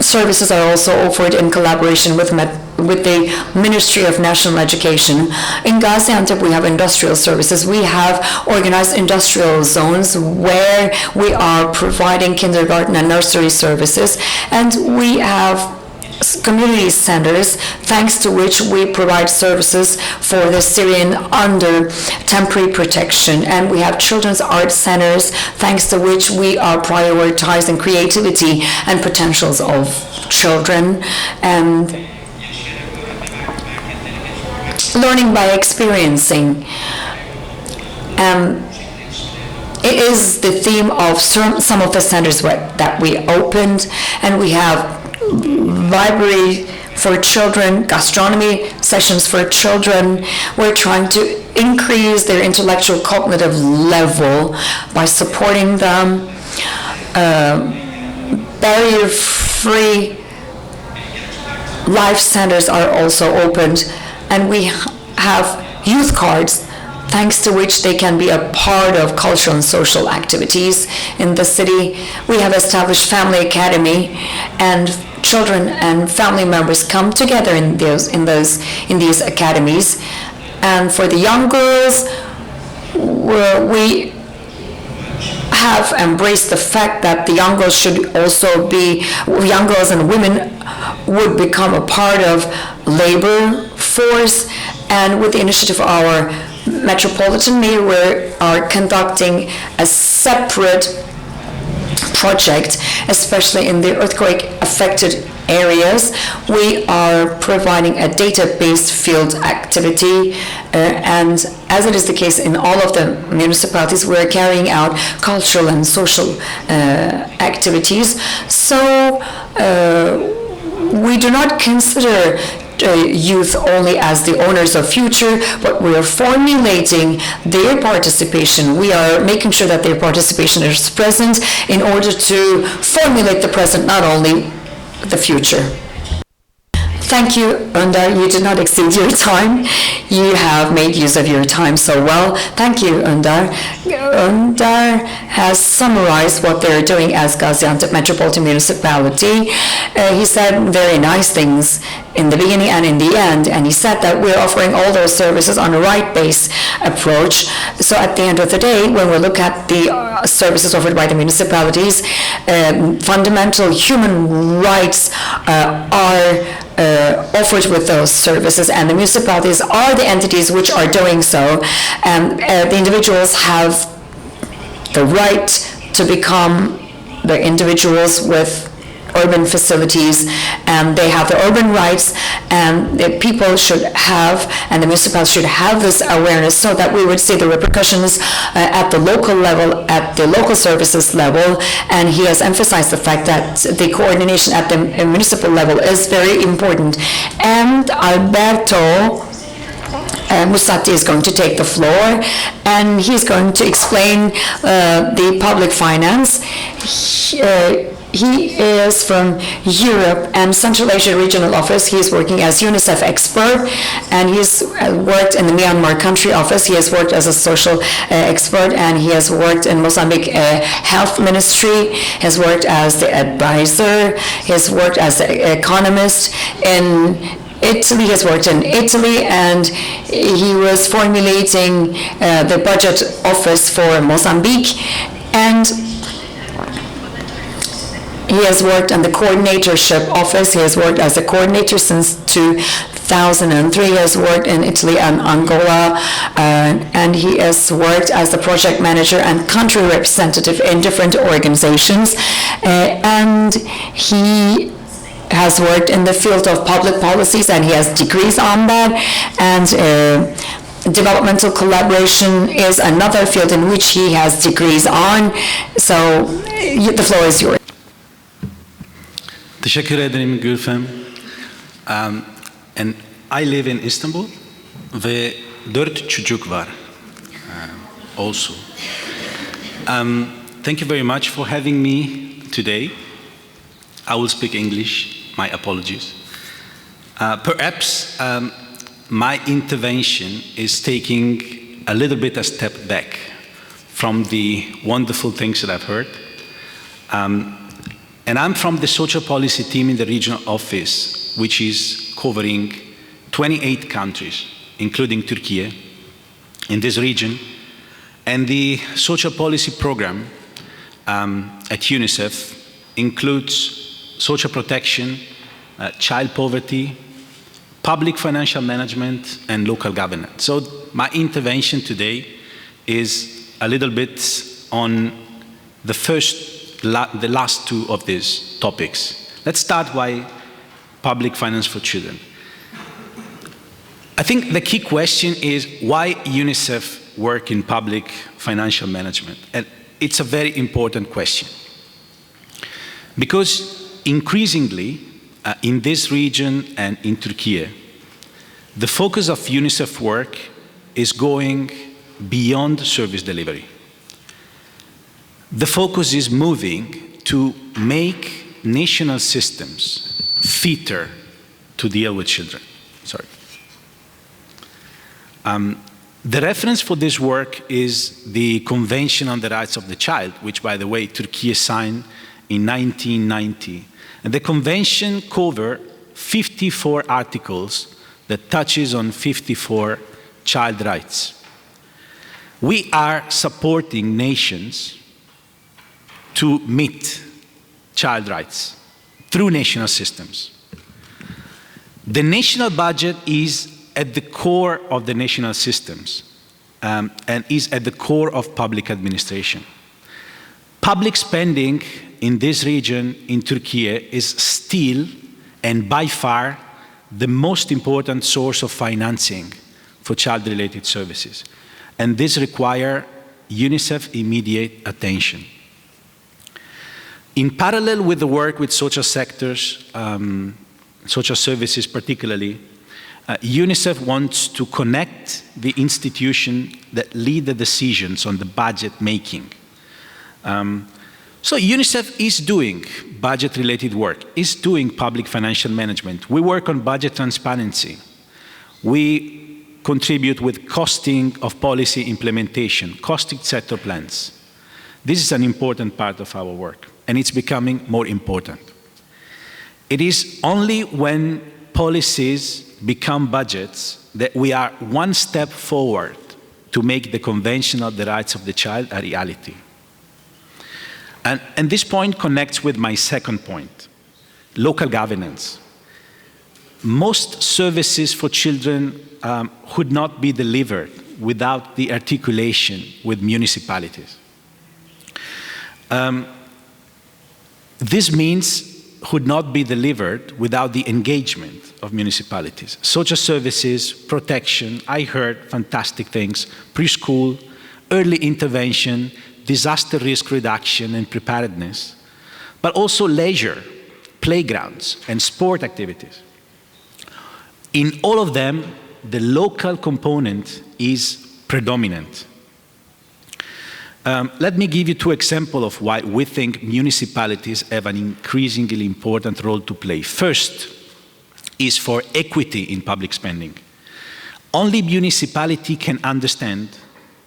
S5: services are also offered in collaboration with the Ministry of National Education. In Gaziantep, we have industrial services. We have organized industrial zones where we are providing kindergarten and nursery services, and we have community centers, thanks to which we provide services for the Syrian under temporary protection. And we have children's art centers, thanks to which we are prioritizing creativity and potentials of children, and learning by experiencing. It is the theme of some of the centers that we opened, and we have library for children, gastronomy sessions for children. We're trying to increase their intellectual cognitive level by supporting them. Barrier-free life centers are also opened, and we have youth cards, thanks to which they can be a part of cultural and social activities in the city. We have established Family Academy, and children and family members come together in these academies. And for the young girls, we have embraced the fact that the young girls should also be, young girls and women would become a part of labor force. And with the initiative of our Metropolitan Mayor, we are conducting a separate project, especially in the earthquake-affected areas. We are providing a data-based field activity, and as it is the case in all of the municipalities, we are carrying out cultural and social activities. So we do not consider youth only as the owners of future, but we are formulating their participation. We are making sure that their participation is present in order to formulate the present, not only the future. Thank you, Önder. You did not exceed your time. You have made use of your time so well. Thank you, Önder. Önder has summarized what they're doing as Gaziantep Metropolitan Municipality. He said very nice things in the beginning and in the end, and he said that we're offering all those services on a right-based approach. So at the end of the day, when we look at the services offered by the municipalities, fundamental human rights are offered with those services, and the municipalities are the entities which are doing so. The individuals have the right to become the individuals with urban facilities, and they have the urban rights, and the people should have, and the municipalities should have this awareness, so that we would see the repercussions at the local level, at the local services level. And he has emphasized the fact that the coordination at the municipal level is very important. And Alberto Musatti is going to take the floor, and he's going to explain the public finance. He is from Europe and Central Asia Regional Office. He is working as UNICEF expert, and he's worked in the Myanmar country office. He has worked as a social expert, and he has worked in Mozambique health ministry. He has worked as the advisor. He has worked as the economist in Italy. He has worked in Italy, and he was formulating the budget office for Mozambique, and he has worked in the coordinatorship office. He has worked as a coordinator since 2003. He has worked in Italy and Angola, and he has worked as the project manager and country representative in different organizations. And he has worked in the field of public policies, and he has degrees on that. And developmental collaboration is another field in which he has degrees on. So the floor is yours.
S6: Teşekkür ederim Gülfem. And I live in Istanbul ve 4 çocuk var also. Thank you very much for having me today. I will speak English, my apologies. Perhaps my intervention is taking a little bit a step back from the wonderful things that I've heard. And I'm from the social policy team in the regional office, which is covering 28 countries, including Turkey, in this region. And the social policy program at UNICEF includes social protection, child poverty, public financial management, and local governance. So my intervention today is a little bit on the last two of these topics. Let's start by public finance for children. I think the key question is why UNICEF work in public financial management? And it's a very important question. Because increasingly, in this region and in Turkey, the focus of UNICEF work is going beyond service delivery. The focus is moving to make national systems fitter to deal with children. Sorry. The reference for this work is the Convention on the Rights of the Child, which, by the way, Turkey signed in 1990. And the convention covers 54 articles that touches on 54 child rights. We are supporting nations to meet child rights through national systems. The national budget is at the core of the national systems and is at the core of public administration. Public spending in this region in Turkey is still and by far the most important source of financing for child-related services. And this requires UNICEF immediate attention. In parallel with the work with social sectors, social services particularly, UNICEF wants to connect the institutions that lead the decisions on the budget making. So UNICEF is doing budget-related work, is doing public financial management. We work on budget transparency. We contribute with costing of policy implementation, costing sector plans. This is an important part of our work, and it's becoming more important. It is only when policies become budgets that we are one step forward to make the Convention on the Rights of the Child a reality. And this point connects with my second point, local governance. Most services for children would not be delivered without the articulation with municipalities. This means would not be delivered without the engagement of municipalities. Social services, protection, I heard fantastic things, preschool, early intervention, disaster risk reduction and preparedness, but also leisure, playgrounds, and sport activities. In all of them, the local component is predominant. Let me give you two examples of why we think municipalities have an increasingly important role to play. First is for equity in public spending. Only municipality can understand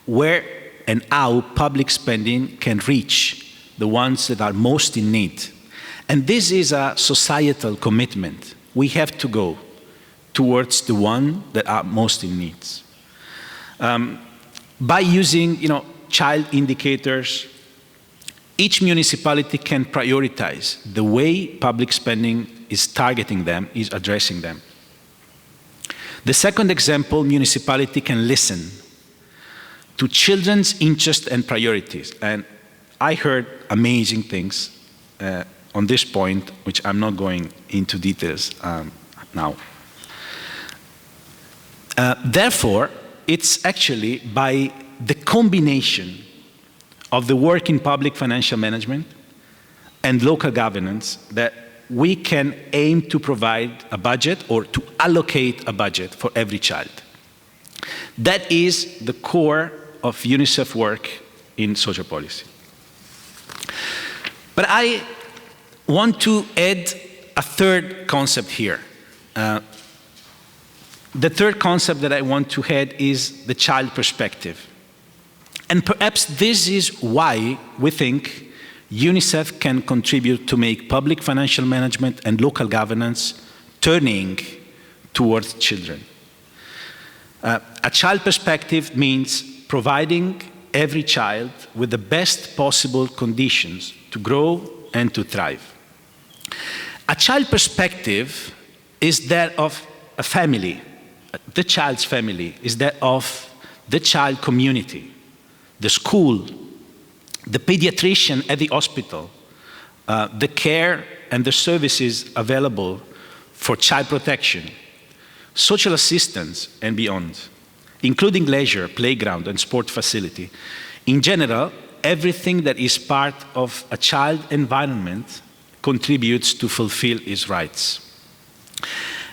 S6: where and how public spending can reach the ones that are most in need. And this is a societal commitment. We have to go towards the ones that are most in need. By using, child indicators, each municipality can prioritize the way public spending is targeting them, is addressing them. The second example, municipality can listen to children's interests and priorities. And I heard amazing things on this point, which I'm not going into details now. Therefore, it's actually by the combination of the work in public financial management and local governance that we can aim to provide a budget or to allocate a budget for every child. That is the core of UNICEF work in social policy. But I want to add a third concept here. The third concept that I want to add is the child perspective. And perhaps this is why we think UNICEF can contribute to make public financial management and local governance turning towards children. A child perspective means providing every child with the best possible conditions to grow and to thrive. A child perspective is that of a family. The child's family is that of the child community, the school, the pediatrician at the hospital, the care and the services available for child protection, social assistance and beyond, including leisure, playground and sport facility. In general, everything that is part of a child environment contributes to fulfill his rights.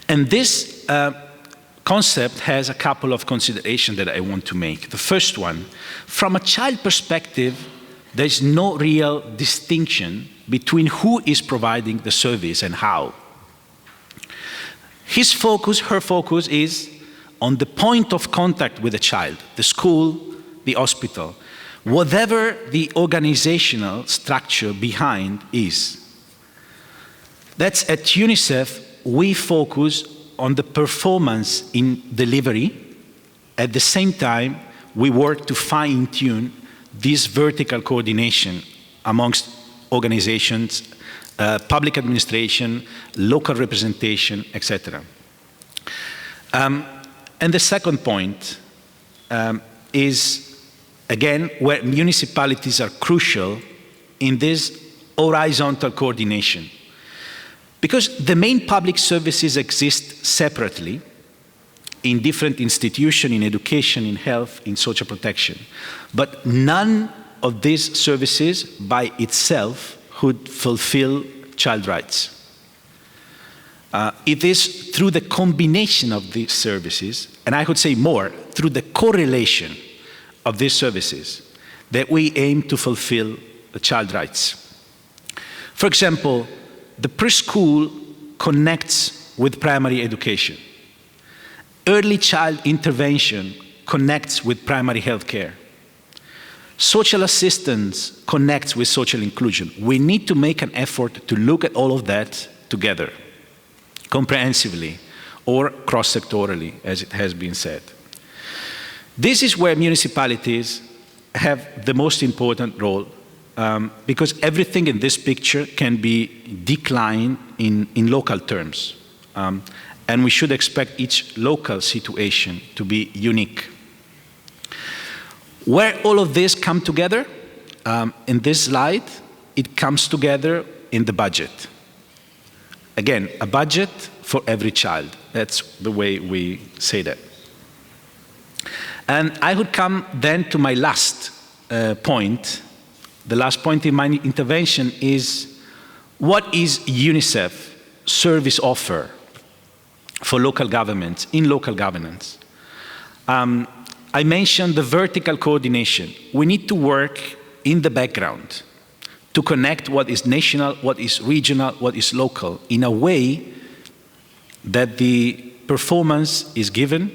S6: And this concept has a couple of considerations that I want to make. The first one, from a child perspective, there is no real distinction between who is providing the service and how. His focus, her focus is on the point of contact with the child, the school, the hospital, whatever the organizational structure behind is. That's at UNICEF, we focus on the performance in delivery. At the same time, we work to fine-tune this vertical coordination amongst organizations, public administration, local representation, etc. And the second point is, again, where municipalities are crucial in this horizontal coordination. Because the main public services exist separately in different institutions, in education, in health, in social protection. But none of these services by itself would fulfill child rights. It is through the combination of these services, and I would say more, through the correlation of these services, that we aim to fulfill the child rights. For example, the preschool connects with primary education. Early child intervention connects with primary health care. Social assistance connects with social inclusion. We need to make an effort to look at all of that together, comprehensively, or cross-sectorally, as it has been said. This is where municipalities have the most important role, because everything in this picture can be declined in local terms. And we should expect each local situation to be unique. Where all of this come together, in this slide, it comes together in the budget. Again, a budget for every child. That's the way we say that. And I would come then to my last point. The last point in my intervention is, what is UNICEF service offer for local governments, in local governance? I mentioned the vertical coordination. We need to work in the background to connect what is national, what is regional, what is local, in a way that the performance is given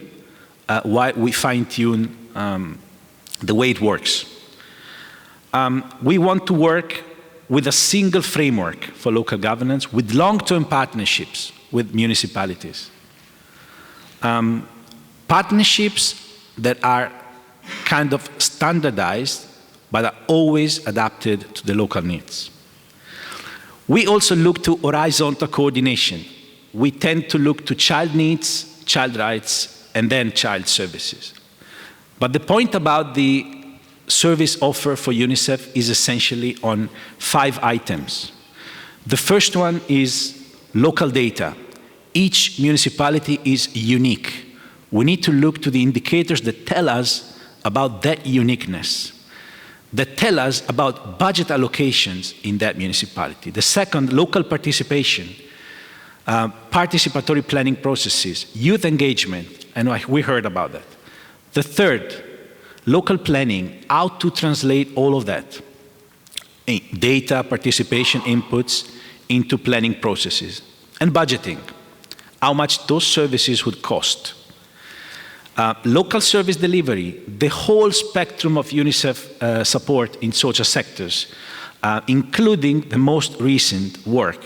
S6: while we fine-tune the way it works. We want to work with a single framework for local governance, with long-term partnerships with municipalities. Partnerships that are kind of standardized, but are always adapted to the local needs. We also look to horizontal coordination. We tend to look to child needs, child rights, and then child services. But the point about the service offer for UNICEF is essentially on 5 items. The first one is local data. Each municipality is unique. We need to look to the indicators that tell us about that uniqueness, that tell us about budget allocations in that municipality. The second, local participation, participatory planning processes, youth engagement, and we heard about that. The third, local planning, how to translate all of that, data, participation inputs into planning processes. And budgeting, how much those services would cost. Local service delivery, the whole spectrum of UNICEF support in social sectors, including the most recent work,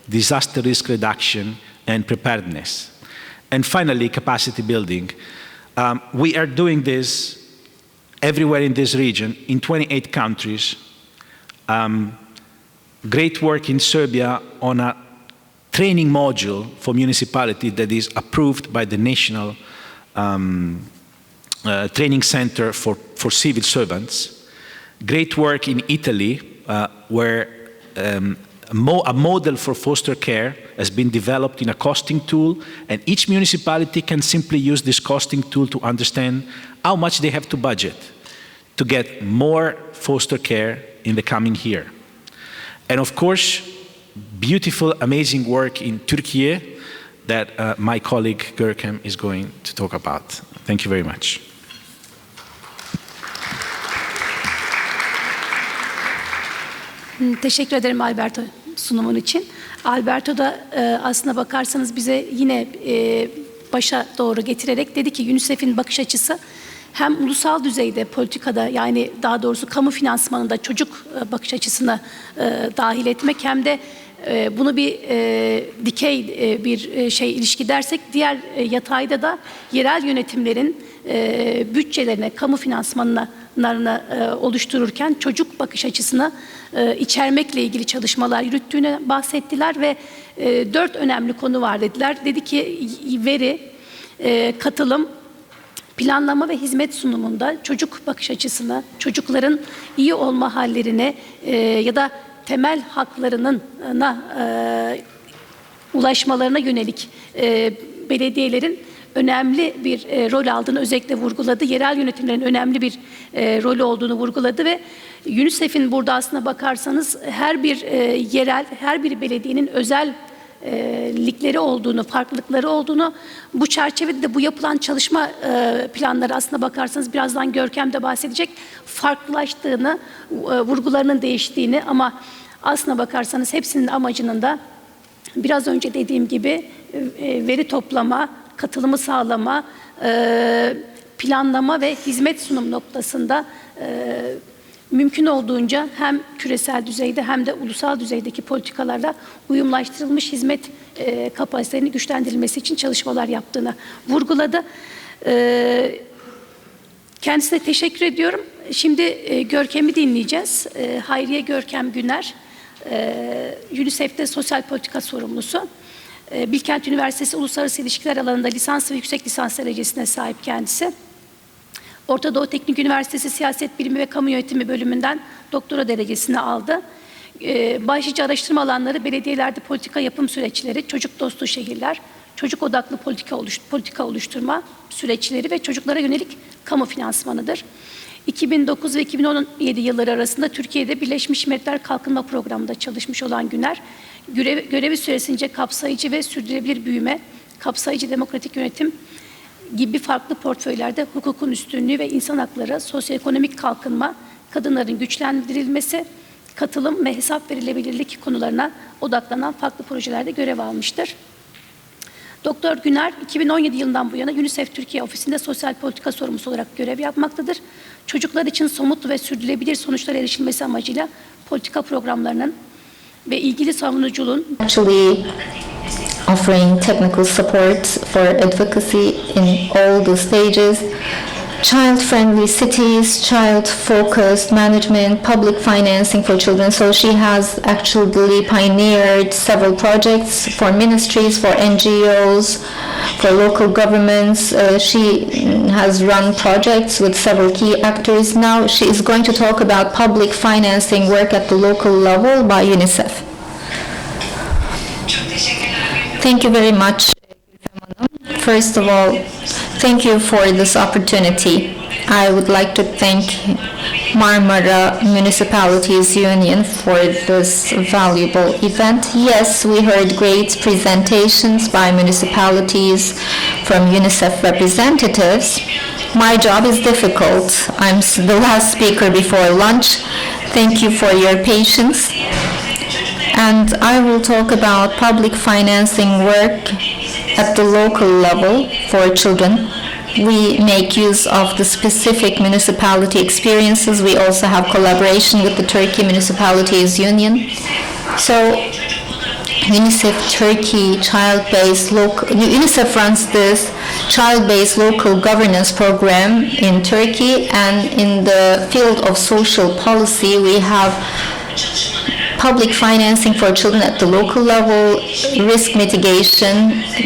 S6: disaster risk reduction and preparedness. And finally, capacity building. We are doing this everywhere in this region, in 28 countries. Great work in Serbia on a training module for municipality that is approved by the National Training Center for Civil Servants. Great work in Italy, where a model for foster care has been developed in a costing tool, and each municipality can simply use this costing tool to understand how much they have to budget to get more foster care in the coming year. And of course, beautiful, amazing work in Turkiye that my colleague Görkem is going to talk about. Thank you very much.
S1: Teşekkür ederim Alberto sunumun için. Alberto da aslına bakarsanız bize yine başa doğru getirerek dedi ki UNICEF'in bakış açısı hem ulusal düzeyde politikada, yani daha doğrusu kamu finansmanında çocuk bakış açısına dahil etmek, hem de bunu bir dikey bir ilişki dersek diğer yatayda da yerel yönetimlerin bütçelerine, kamu finansmanlarına oluştururken çocuk bakış açısına içermekle ilgili çalışmalar yürüttüğüne bahsettiler ve 4 önemli konu var dediler. Dedi ki veri, katılım, planlama ve hizmet sunumunda çocuk bakış açısına, çocukların iyi olma hallerine ya da temel haklarının ulaşmalarına yönelik belediyelerin önemli bir rol aldığını özellikle vurguladı. Yerel yönetimlerin önemli bir rol olduğunu vurguladı ve UNICEF'in burada aslına bakarsanız her bir yerel, her bir belediyenin özellikleri olduğunu, farklılıkları olduğunu, bu çerçevede de bu yapılan çalışma planları aslına bakarsanız birazdan Görkem de bahsedecek, farklılaştığını, vurgularının değiştiğini, ama aslına bakarsanız hepsinin amacının da biraz önce dediğim gibi veri toplama, katılımı sağlama, planlama ve hizmet sunum noktasında mümkün olduğunca hem küresel düzeyde hem de ulusal düzeydeki politikalarla uyumlaştırılmış hizmet kapasitelerini güçlendirilmesi için çalışmalar yaptığını vurguladı. Kendisine teşekkür ediyorum. Şimdi Görkem'i dinleyeceğiz. Hayriye Görkem Güner, UNICEF'te sosyal politika sorumlusu. Bilkent Üniversitesi Uluslararası İlişkiler alanında lisans ve yüksek lisans derecesine sahip kendisi. Orta Doğu Teknik Üniversitesi Siyaset Bilimi ve Kamu Yönetimi bölümünden doktora derecesini aldı. Başlıca araştırma alanları belediyelerde politika yapım süreçleri, çocuk dostu şehirler, çocuk odaklı politika oluşturma süreçleri ve çocuklara yönelik kamu finansmanıdır. 2009 ve 2017 yılları arasında Türkiye'de Birleşmiş Milletler Kalkınma Programı'nda çalışmış olan Güner, görevi süresince kapsayıcı ve sürdürülebilir büyüme, kapsayıcı demokratik yönetim gibi farklı portföylerde hukukun üstünlüğü ve insan hakları, sosyoekonomik kalkınma, kadınların güçlendirilmesi, katılım ve hesap verilebilirlik konularına odaklanan farklı projelerde görev almıştır. Doktor Güner, 2017 yılından bu yana UNICEF Türkiye ofisinde sosyal politika sorumlusu olarak görev yapmaktadır. Çocuklar için somut ve sürdürülebilir sonuçlara erişilmesi amacıyla politika programlarının ve ilgili savunuculuğun
S4: Actually offering technical support for advocacy in all the stages, child-friendly cities, child-focused management, public financing for children. So she has actually pioneered several projects for ministries, for NGOs, for local governments. She has run projects with several key actors. Now she is going to talk about public financing work at the local level by UNICEF. Thank you very much. First of all, thank you for this opportunity. I would like to thank Marmara Municipalities Union for this valuable event. Yes, we heard great presentations by municipalities from UNICEF representatives. My job is difficult. I'm the last speaker before lunch. Thank you for your patience. And I will talk about public financing work at the local level for children. We make use of the specific municipality experiences. We also have collaboration with the Turkey Municipalities Union. So UNICEF Turkey UNICEF runs this child-based local governance program in Turkey, and in the field of social policy we have public financing for children at the local level, risk mitigation,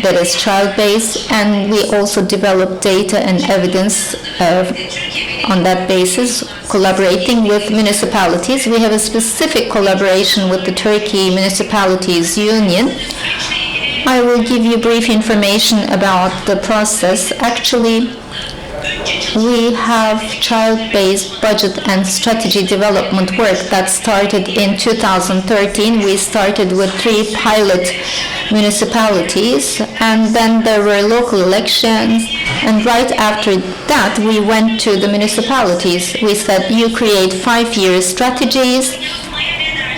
S4: that is child-based, and we also develop data and evidence on that basis, collaborating with municipalities. We have a specific collaboration with the Turkey Municipalities Union. I will give you brief information about the process. Actually, we have child-based budget and strategy development work that started in 2013. We started with 3 pilot municipalities, and then there were local elections, and right after that we went to the municipalities. We said, you create 5-year strategies.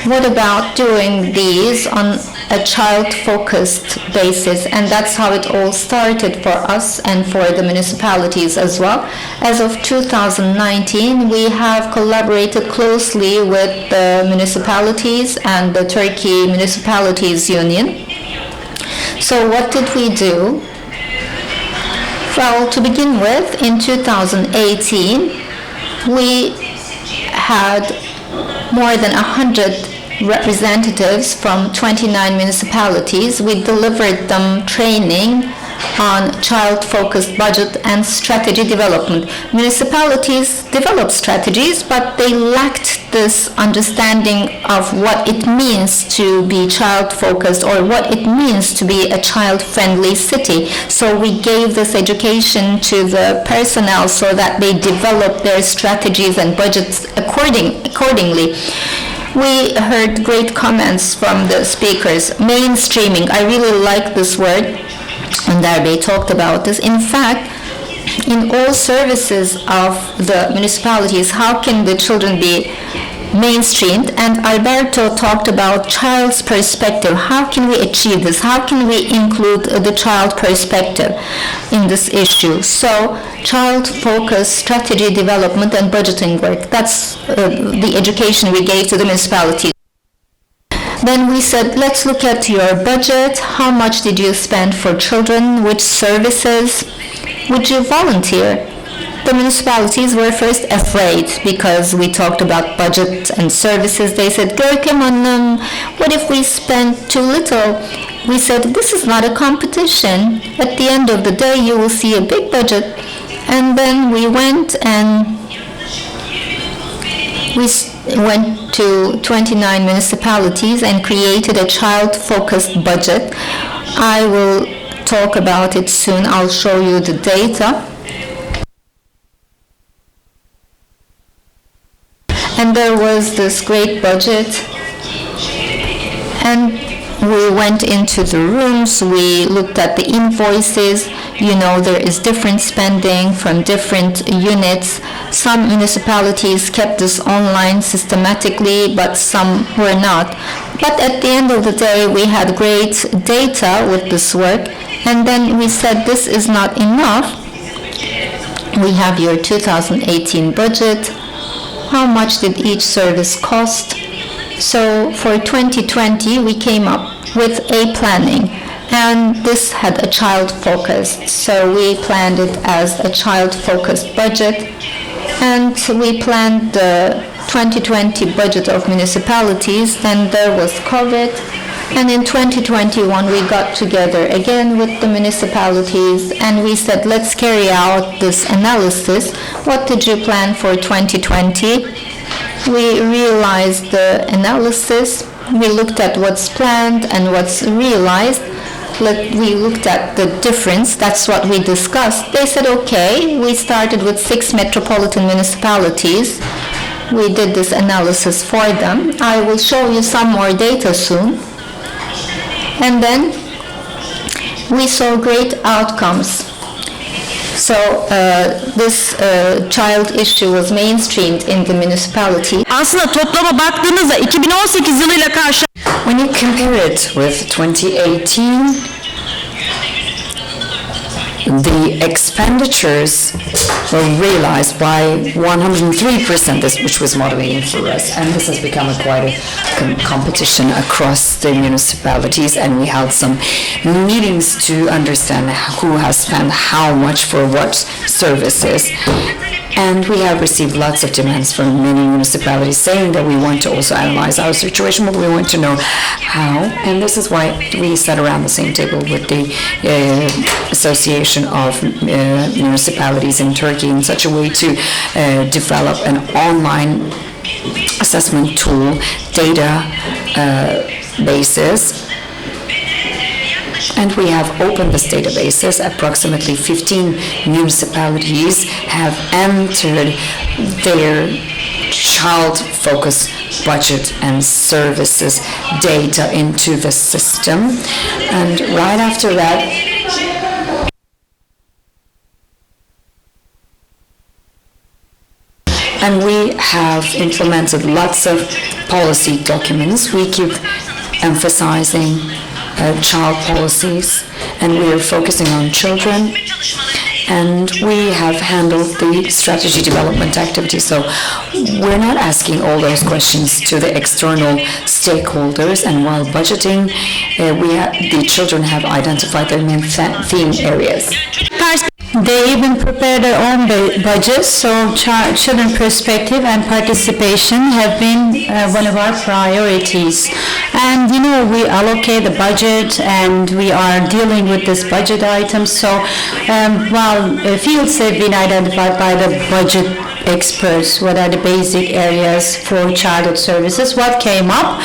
S4: What about doing these on a child-focused basis? And that's how it all started for us and for the municipalities as well. As of 2019, we have collaborated closely with the municipalities and the Turkey Municipalities Union. So what did we do? Well, to begin with, in 2018, we had more than 100 representatives from 29 municipalities. We delivered them training on child-focused budget and strategy development. Municipalities develop strategies, but they lacked this understanding of what it means to be child-focused or what it means to be a child-friendly city. So we gave this education to the personnel so that they develop their strategies and budgets accordingly. We heard great comments from the speakers. Mainstreaming, I really like this word. Önder talked about this. In fact, in all services of the municipalities, how can the children be mainstreamed? And Alberto talked about child's perspective. How can we achieve this? How can we include the child perspective in this issue? So, child-focused strategy development and budgeting work. That's the education we gave to the municipalities. Then we said, let's look at your budget. How much did you spend for children? Which services? Would you volunteer? The municipalities were first afraid because we talked about budget and services. They said, Görkem Hanım, what if we spend too little? We said, this is not a competition. At the end of the day, you will see a big budget. And then we went to 29 municipalities and created a child-focused budget. I will talk about it soon. I'll show you the data. And there was this great budget, and we went into the rooms, we looked at the invoices. You know, there is different spending from different units. Some municipalities kept this online systematically, but some were not. But at the end of the day, we had great data with this work, and then we said this is not enough. We have your 2018 budget. How much did each service cost? So for 2020, we came up with a planning, and this had a child focus. So we planned it as a child-focused budget, and we planned the 2020 budget of municipalities. Then there was COVID, and in 2021 we got together again with the municipalities, and we said, let's carry out this analysis. What did you plan for 2020? We realized the analysis. We looked at what's planned and what's realized. We looked at the difference. That's what we discussed. They said, okay. We started with 6 metropolitan municipalities. We did this analysis for them. I will show you some more data soon. And then we saw great outcomes. So this child issue was mainstreamed in the municipality.
S7: Aslında toplama baktığınızda 2018 yılıyla karşı
S5: When you compare it with 2018, the expenditures were realized by 103%, which was motivating for us, and this has become quite a competition across the municipalities, and we held some meetings to understand who has spent how much for what services. And we have received lots of demands from many municipalities saying that we want to also analyze our situation, but we want to know how. And this is why we sat around the same table with the Association of Municipalities in Turkey in such a way to develop an online assessment tool, data basis. And we have opened this databases. Approximately 15 municipalities have entered their child-focused budget and services data into the system. And right after that, and we have implemented lots of policy documents. We keep emphasizing child policies, and we are focusing on children, and we have handled the strategy development activity. So we're not asking all those questions to the external stakeholders, and while budgeting, the children have identified their main theme areas.
S7: They even prepare their own budgets, so children perspective and participation have been one of our priorities. And you know, we allocate the budget and we are dealing with this budget item. So while fields have been identified by the budget experts, what are the basic areas for childhood services, what came up?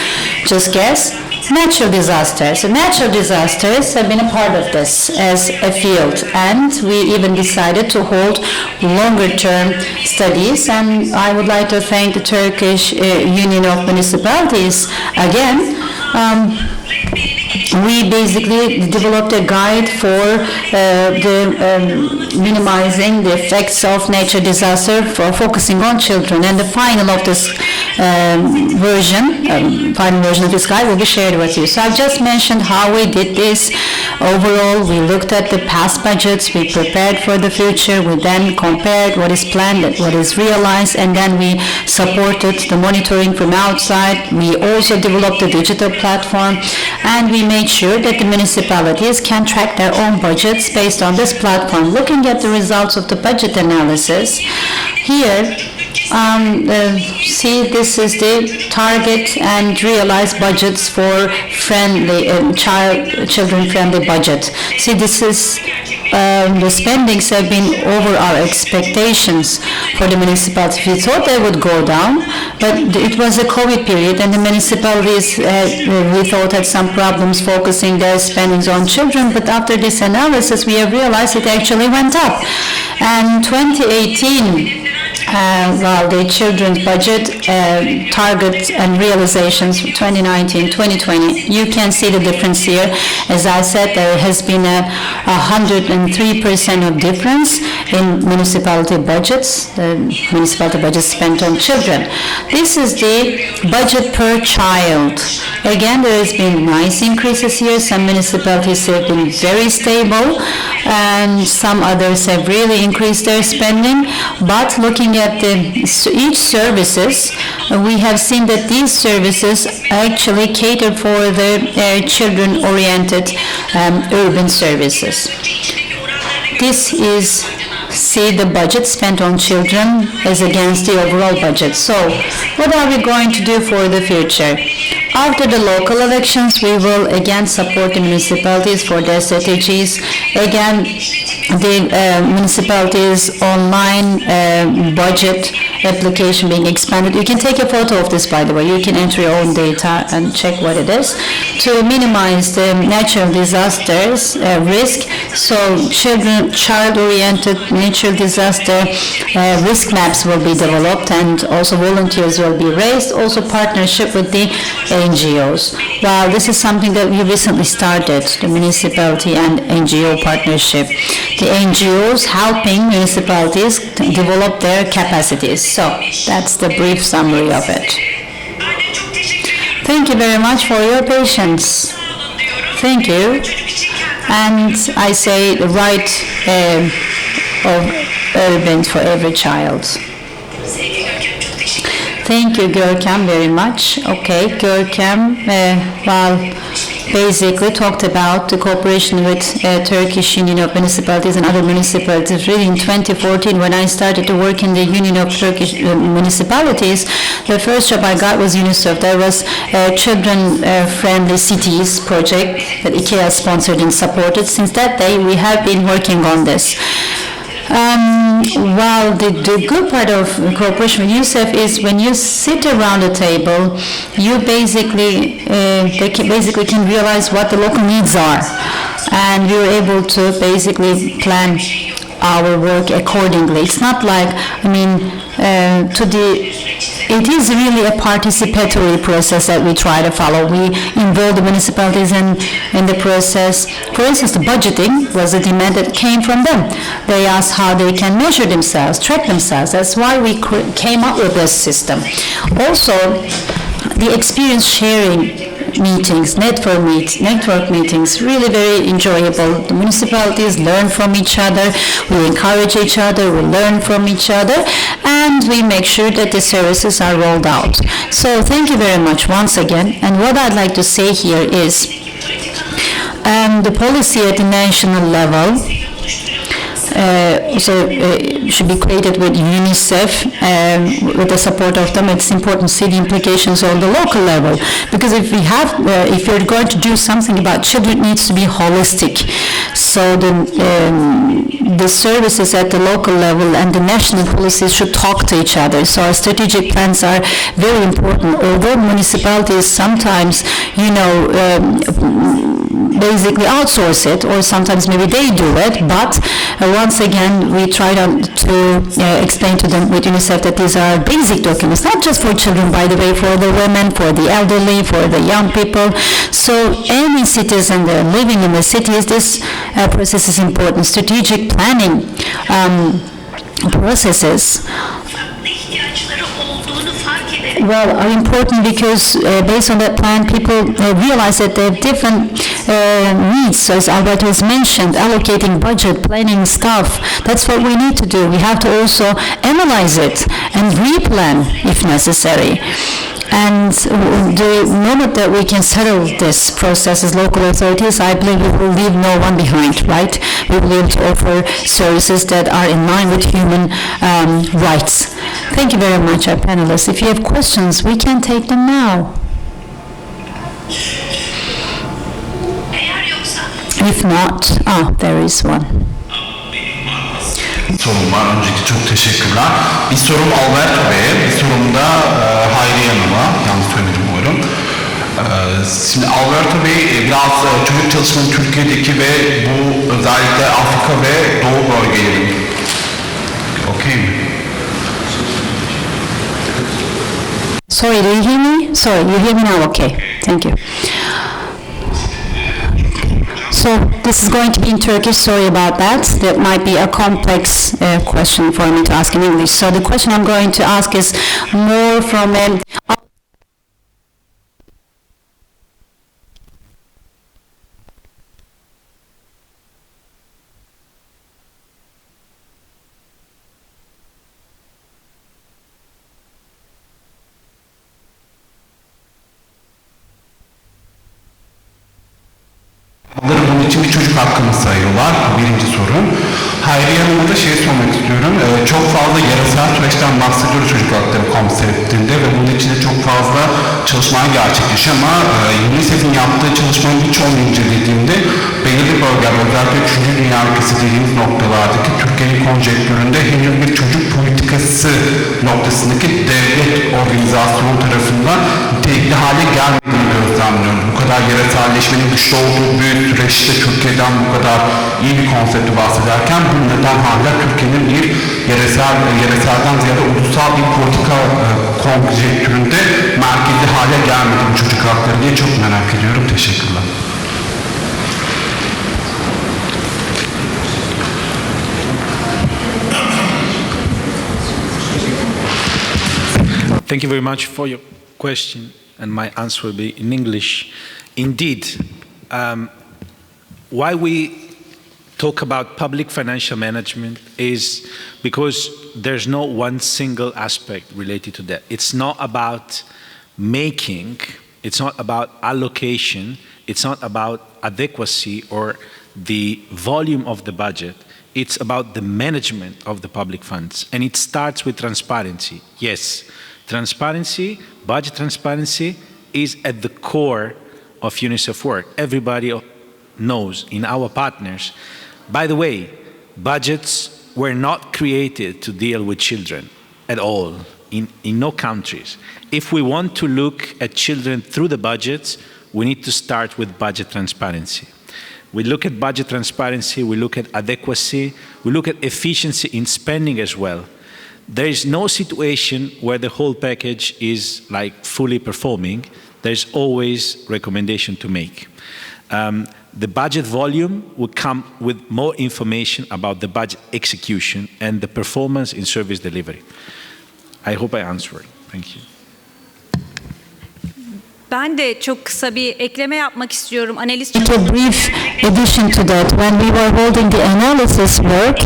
S7: Just guess. Natural disasters. So natural disasters have been a part of this as a field, and we even decided to hold longer-term studies. And I would like to thank the Turkish Union of Municipalities again. We basically developed a guide for minimizing the effects of natural disaster for focusing on children. And the final of this final version of this guide will be shared with you. So I've just mentioned how we did this. Overall, we looked at the past budgets, we prepared for the future, we then compared what is planned and what is realized, and then we supported the monitoring from outside. We also developed a digital platform, and we made sure that the municipalities can track their own budgets based on this platform. Looking at the results of the budget analysis, here, see, this is the target and realized budgets for friendly children-friendly budget. See, this is the spendings have been over our expectations for the municipalities. We thought they would go down, but it was a COVID period, and the municipalities we thought had some problems focusing their spendings on children. But after this analysis, we have realized it actually went up. And 2018. Well, the children's budget targets and realizations for 2019-2020, you can see the difference here. As I said, there has been a 103% of difference in municipality budgets, the municipality budgets spent on children. This is the budget per child. Again, there has been nice increases here. Some municipalities have been very stable, and some others have really increased their spending. But looking at each services, we have seen that these services actually cater for the children-oriented urban services. This is, see, the budget spent on children as against the overall budget. So, what are we going to do for the future? After the local elections, we will again support the municipalities for their strategies. Again, the municipalities' online budget application being expanded. You can take a photo of this, by the way. You can enter your own data and check what it is to minimize the natural disasters risk. So child-oriented natural disaster risk maps will be developed, and also volunteers will be raised. Also partnership with the NGOs. Well, this is something that we recently started, the municipality and NGO partnership. The NGOs helping municipalities develop their capacities. So that's the brief summary of it. Thank you very much for your patience. Thank you. And I say the right of urban for every child. Thank you, Görkem, very much. Okay, Görkem, basically talked about the cooperation with Turkish Union of Municipalities and other municipalities. Really, in 2014, when I started to work in the Union of Turkish Municipalities, the first job I got was UNICEF. There was a children-friendly cities project that IKEA sponsored and supported. Since that day, we have been working on this. Well, the good part of cooperation with UNICEF is when you sit around a table, you basically can realize what the local needs are, and you're able to basically plan our work accordingly. It's not like, it is really a participatory process that we try to follow. We involve the municipalities in the process. For instance, the budgeting was a demand that came from them. They asked how they can measure themselves, track themselves. That's why we came up with this system. Also, the experience sharing meetings, network meetings, really very enjoyable. The municipalities learn from each other, we encourage each other, we learn from each other, and we make sure that the services are rolled out. So thank you very much once again. And what I'd like to say here is the policy at the national level should be created with UNICEF, with the support of them. It's important to see the implications on the local level, because if you're going to do something about children, it needs to be holistic. So the services at the local level and the national policies should talk to each other. So our strategic plans are very important. Although municipalities sometimes, basically outsource it, or sometimes maybe they do it, but once again we try to explain to them with UNICEF that these are basic documents, not just for children, by the way, for the women, for the elderly, for the young people. So any citizen that are living in the cities, this process is important. Strategic planning processes are important because based on that plan, people realize that they have different needs. So as Alberto has mentioned, allocating budget, planning stuff, that's what we need to do. We have to also analyze it and replan if necessary. And the moment that we can settle this process as local authorities, I believe we will leave no one behind, right? We will be able to offer services that are in line with human rights. Thank you very much, our panelists. If you have questions, we can take them now. If not, there is one.
S8: Sorum var. Öncelikle çok teşekkürler. Bir sorum Alberto Bey'e, bir sorum da Hayriye Hanım'a. Yanlış söyledim umarım. Şimdi Alberto Bey biraz çocuk çalışmanın Türkiye'deki ve bu özellikle Afrika ve Doğu bölgeleri. Okey mi?
S7: Sorry, do you hear me? Sorry, you hear me now? Okay, thank you. So this is going to be in Turkish, sorry about that. That might be a complex question for me to ask in English. So the question I'm going to ask is more from
S8: Bunun için bir çocuk hakkını sayıyorlar. Birinci sorun. Hayriye Hanım'a da sormak istiyorum. Çok fazla yarasal süreçten bahsediyoruz çocuk hakları konseptinde ve bunun içinde çok fazla çalışmalar gerçekleşiyor ama UNICEF'in yaptığı çalışmanın birçoğunu incelediğimde belirli bölgeler, özellikle 3. Dünya ülkesi dediğimiz noktalardaki Türkiye'nin konjektüründe henüz bir çocuk politikası noktasındaki devlet organizasyonu tarafından nitelikli hale gelmediğini gözlemliyorum. Bu kadar yarasalleşmenin güçlü olduğu bir süreçte Türkiye'den bu kadar iyi bir konsepti bahsederken bu neden hala Türkiye'nin bir yarasaldan ziyade ulusal bir politika konjektüründe merkezi hale gelmedi bu çocuk hakları diye çok merak ediyorum. Teşekkürler.
S6: Thank you very much for your question, and my answer will be in English. Indeed, why we talk about public financial management is because there's no one single aspect related to that. It's not about making, it's not about allocation, it's not about adequacy or the volume of the budget. It's about the management of the public funds. And it starts with transparency. Yes, transparency, budget transparency is at the core of UNICEF work. Everybody knows in our partners. By the way, budgets were not created to deal with children at all, in no countries. If we want to look at children through the budgets, we need to start with budget transparency. We look at budget transparency, we look at adequacy, we look at efficiency in spending as well. There is no situation where the whole package is like fully performing. There's always recommendation to make. The budget volume will come with more information about the budget execution and the performance in service delivery. I hope I answered. Thank you.
S9: Ben de çok kısa bir ekleme yapmak istiyorum. Analiz
S7: Make a brief addition to that. When we were holding the analysis work,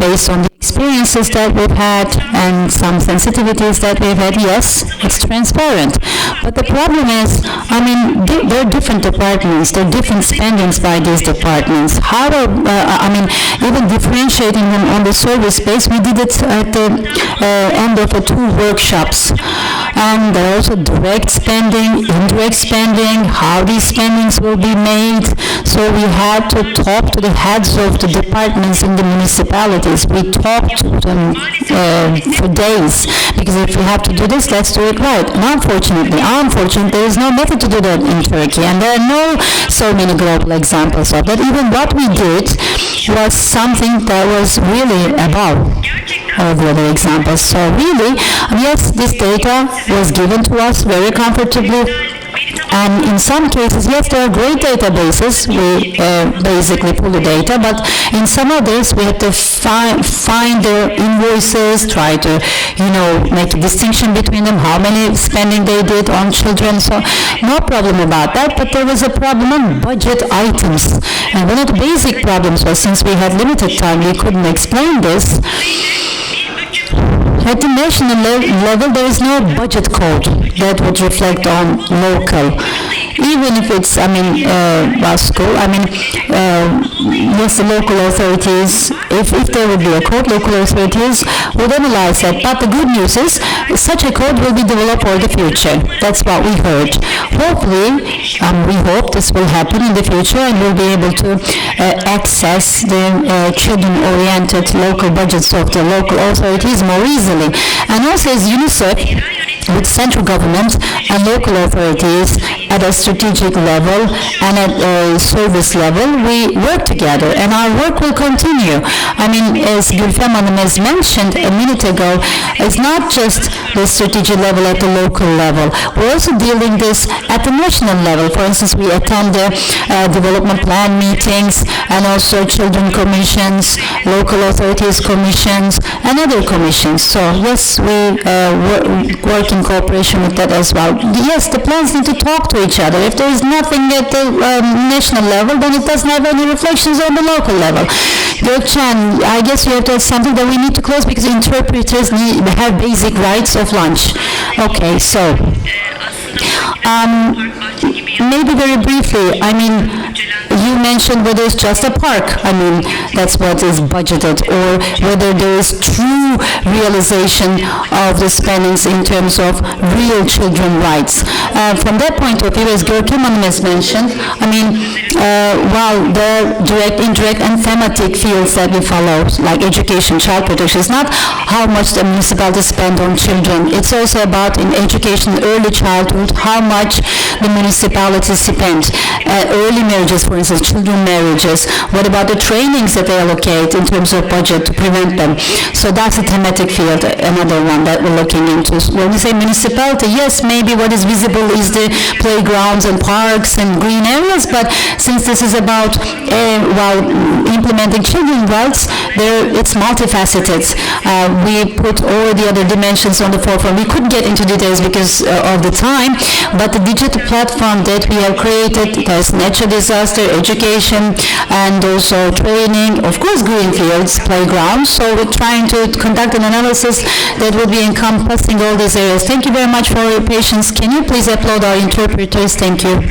S7: based on the experiences that we've had and some sensitivities that we've had, yes, it's transparent. But the problem is, there are different departments, there are different spendings by these departments. How even differentiating them on the service base, we did it at the end of the 2 workshops. And there are also direct spending, indirect spending, how these spendings will be made. So we had to talk to the heads of the departments in the municipalities. We talked to them for days, because if we have to do this, let's do it right. And unfortunately, there is no method to do that in Turkey, and there are no so many global examples of that. Even what we did was something that was really above all the other examples. So really, yes, this data was given to us very comfortably. And in some cases, yes, there are great databases. We basically pull the data, but in some others, we have to find their invoices, try to, make a distinction between them, how many spending they did on children. So no problem about that, but there was a problem on budget items. And one of the basic problems was, since we had limited time, we couldn't explain this. At the national level, there is no budget code that would reflect on local. Even if it's, Vasco, yes, the local authorities, if there would be a code, local authorities would analyze that. But the good news is, such a code will be developed for the future. That's what we heard. Hopefully, we hope this will happen in the future, and we'll be able to access the children-oriented local budgets of the local authorities more easily. And also, as UNICEF, with central government and local authorities at a strategic level and at a service level, we work together, and our work will continue. As Gülfem has mentioned a minute ago, it's not just the strategic level at the local level. We're also dealing this at the national level. For instance, we attend the development plan meetings, and also children commissions, local authorities commissions, and other commissions. So yes, we work in cooperation with that as well. Yes, the plans need to talk to each other. If there is nothing at the national level, then it doesn't have any reflections on the local level. Gökçen, I guess you have to add something that we need to close, because interpreters have basic rights of lunch. Okay, so maybe very briefly, you mentioned whether it's just a park, that's what is budgeted, or whether there is true realization of the spendings in terms of real children rights. From that point of view, as Görkem has mentioned, while the direct, indirect, and thematic fields that we follow, like education, child protection, is not how much the municipalities spend on children. It's also about, in education, early childhood, how much the municipalities spend. Early marriages, for instance, children marriages. What about the trainings that they allocate in terms of budget to prevent them? So that's a thematic field, another one that we're looking into. When we say municipality, yes, maybe what is visible is the playgrounds and parks and green areas, but since this is about implementing children's rights, it's multifaceted. We put all the other dimensions on the forefront. We couldn't get into details because of the time, but the digital platform that we have created, it has natural disaster, education, and also training, of course green fields, playgrounds. So we're trying to conduct an analysis that will be encompassing all these areas. Thank you very much for your patience. Can you please applaud our interpreters? Thank you.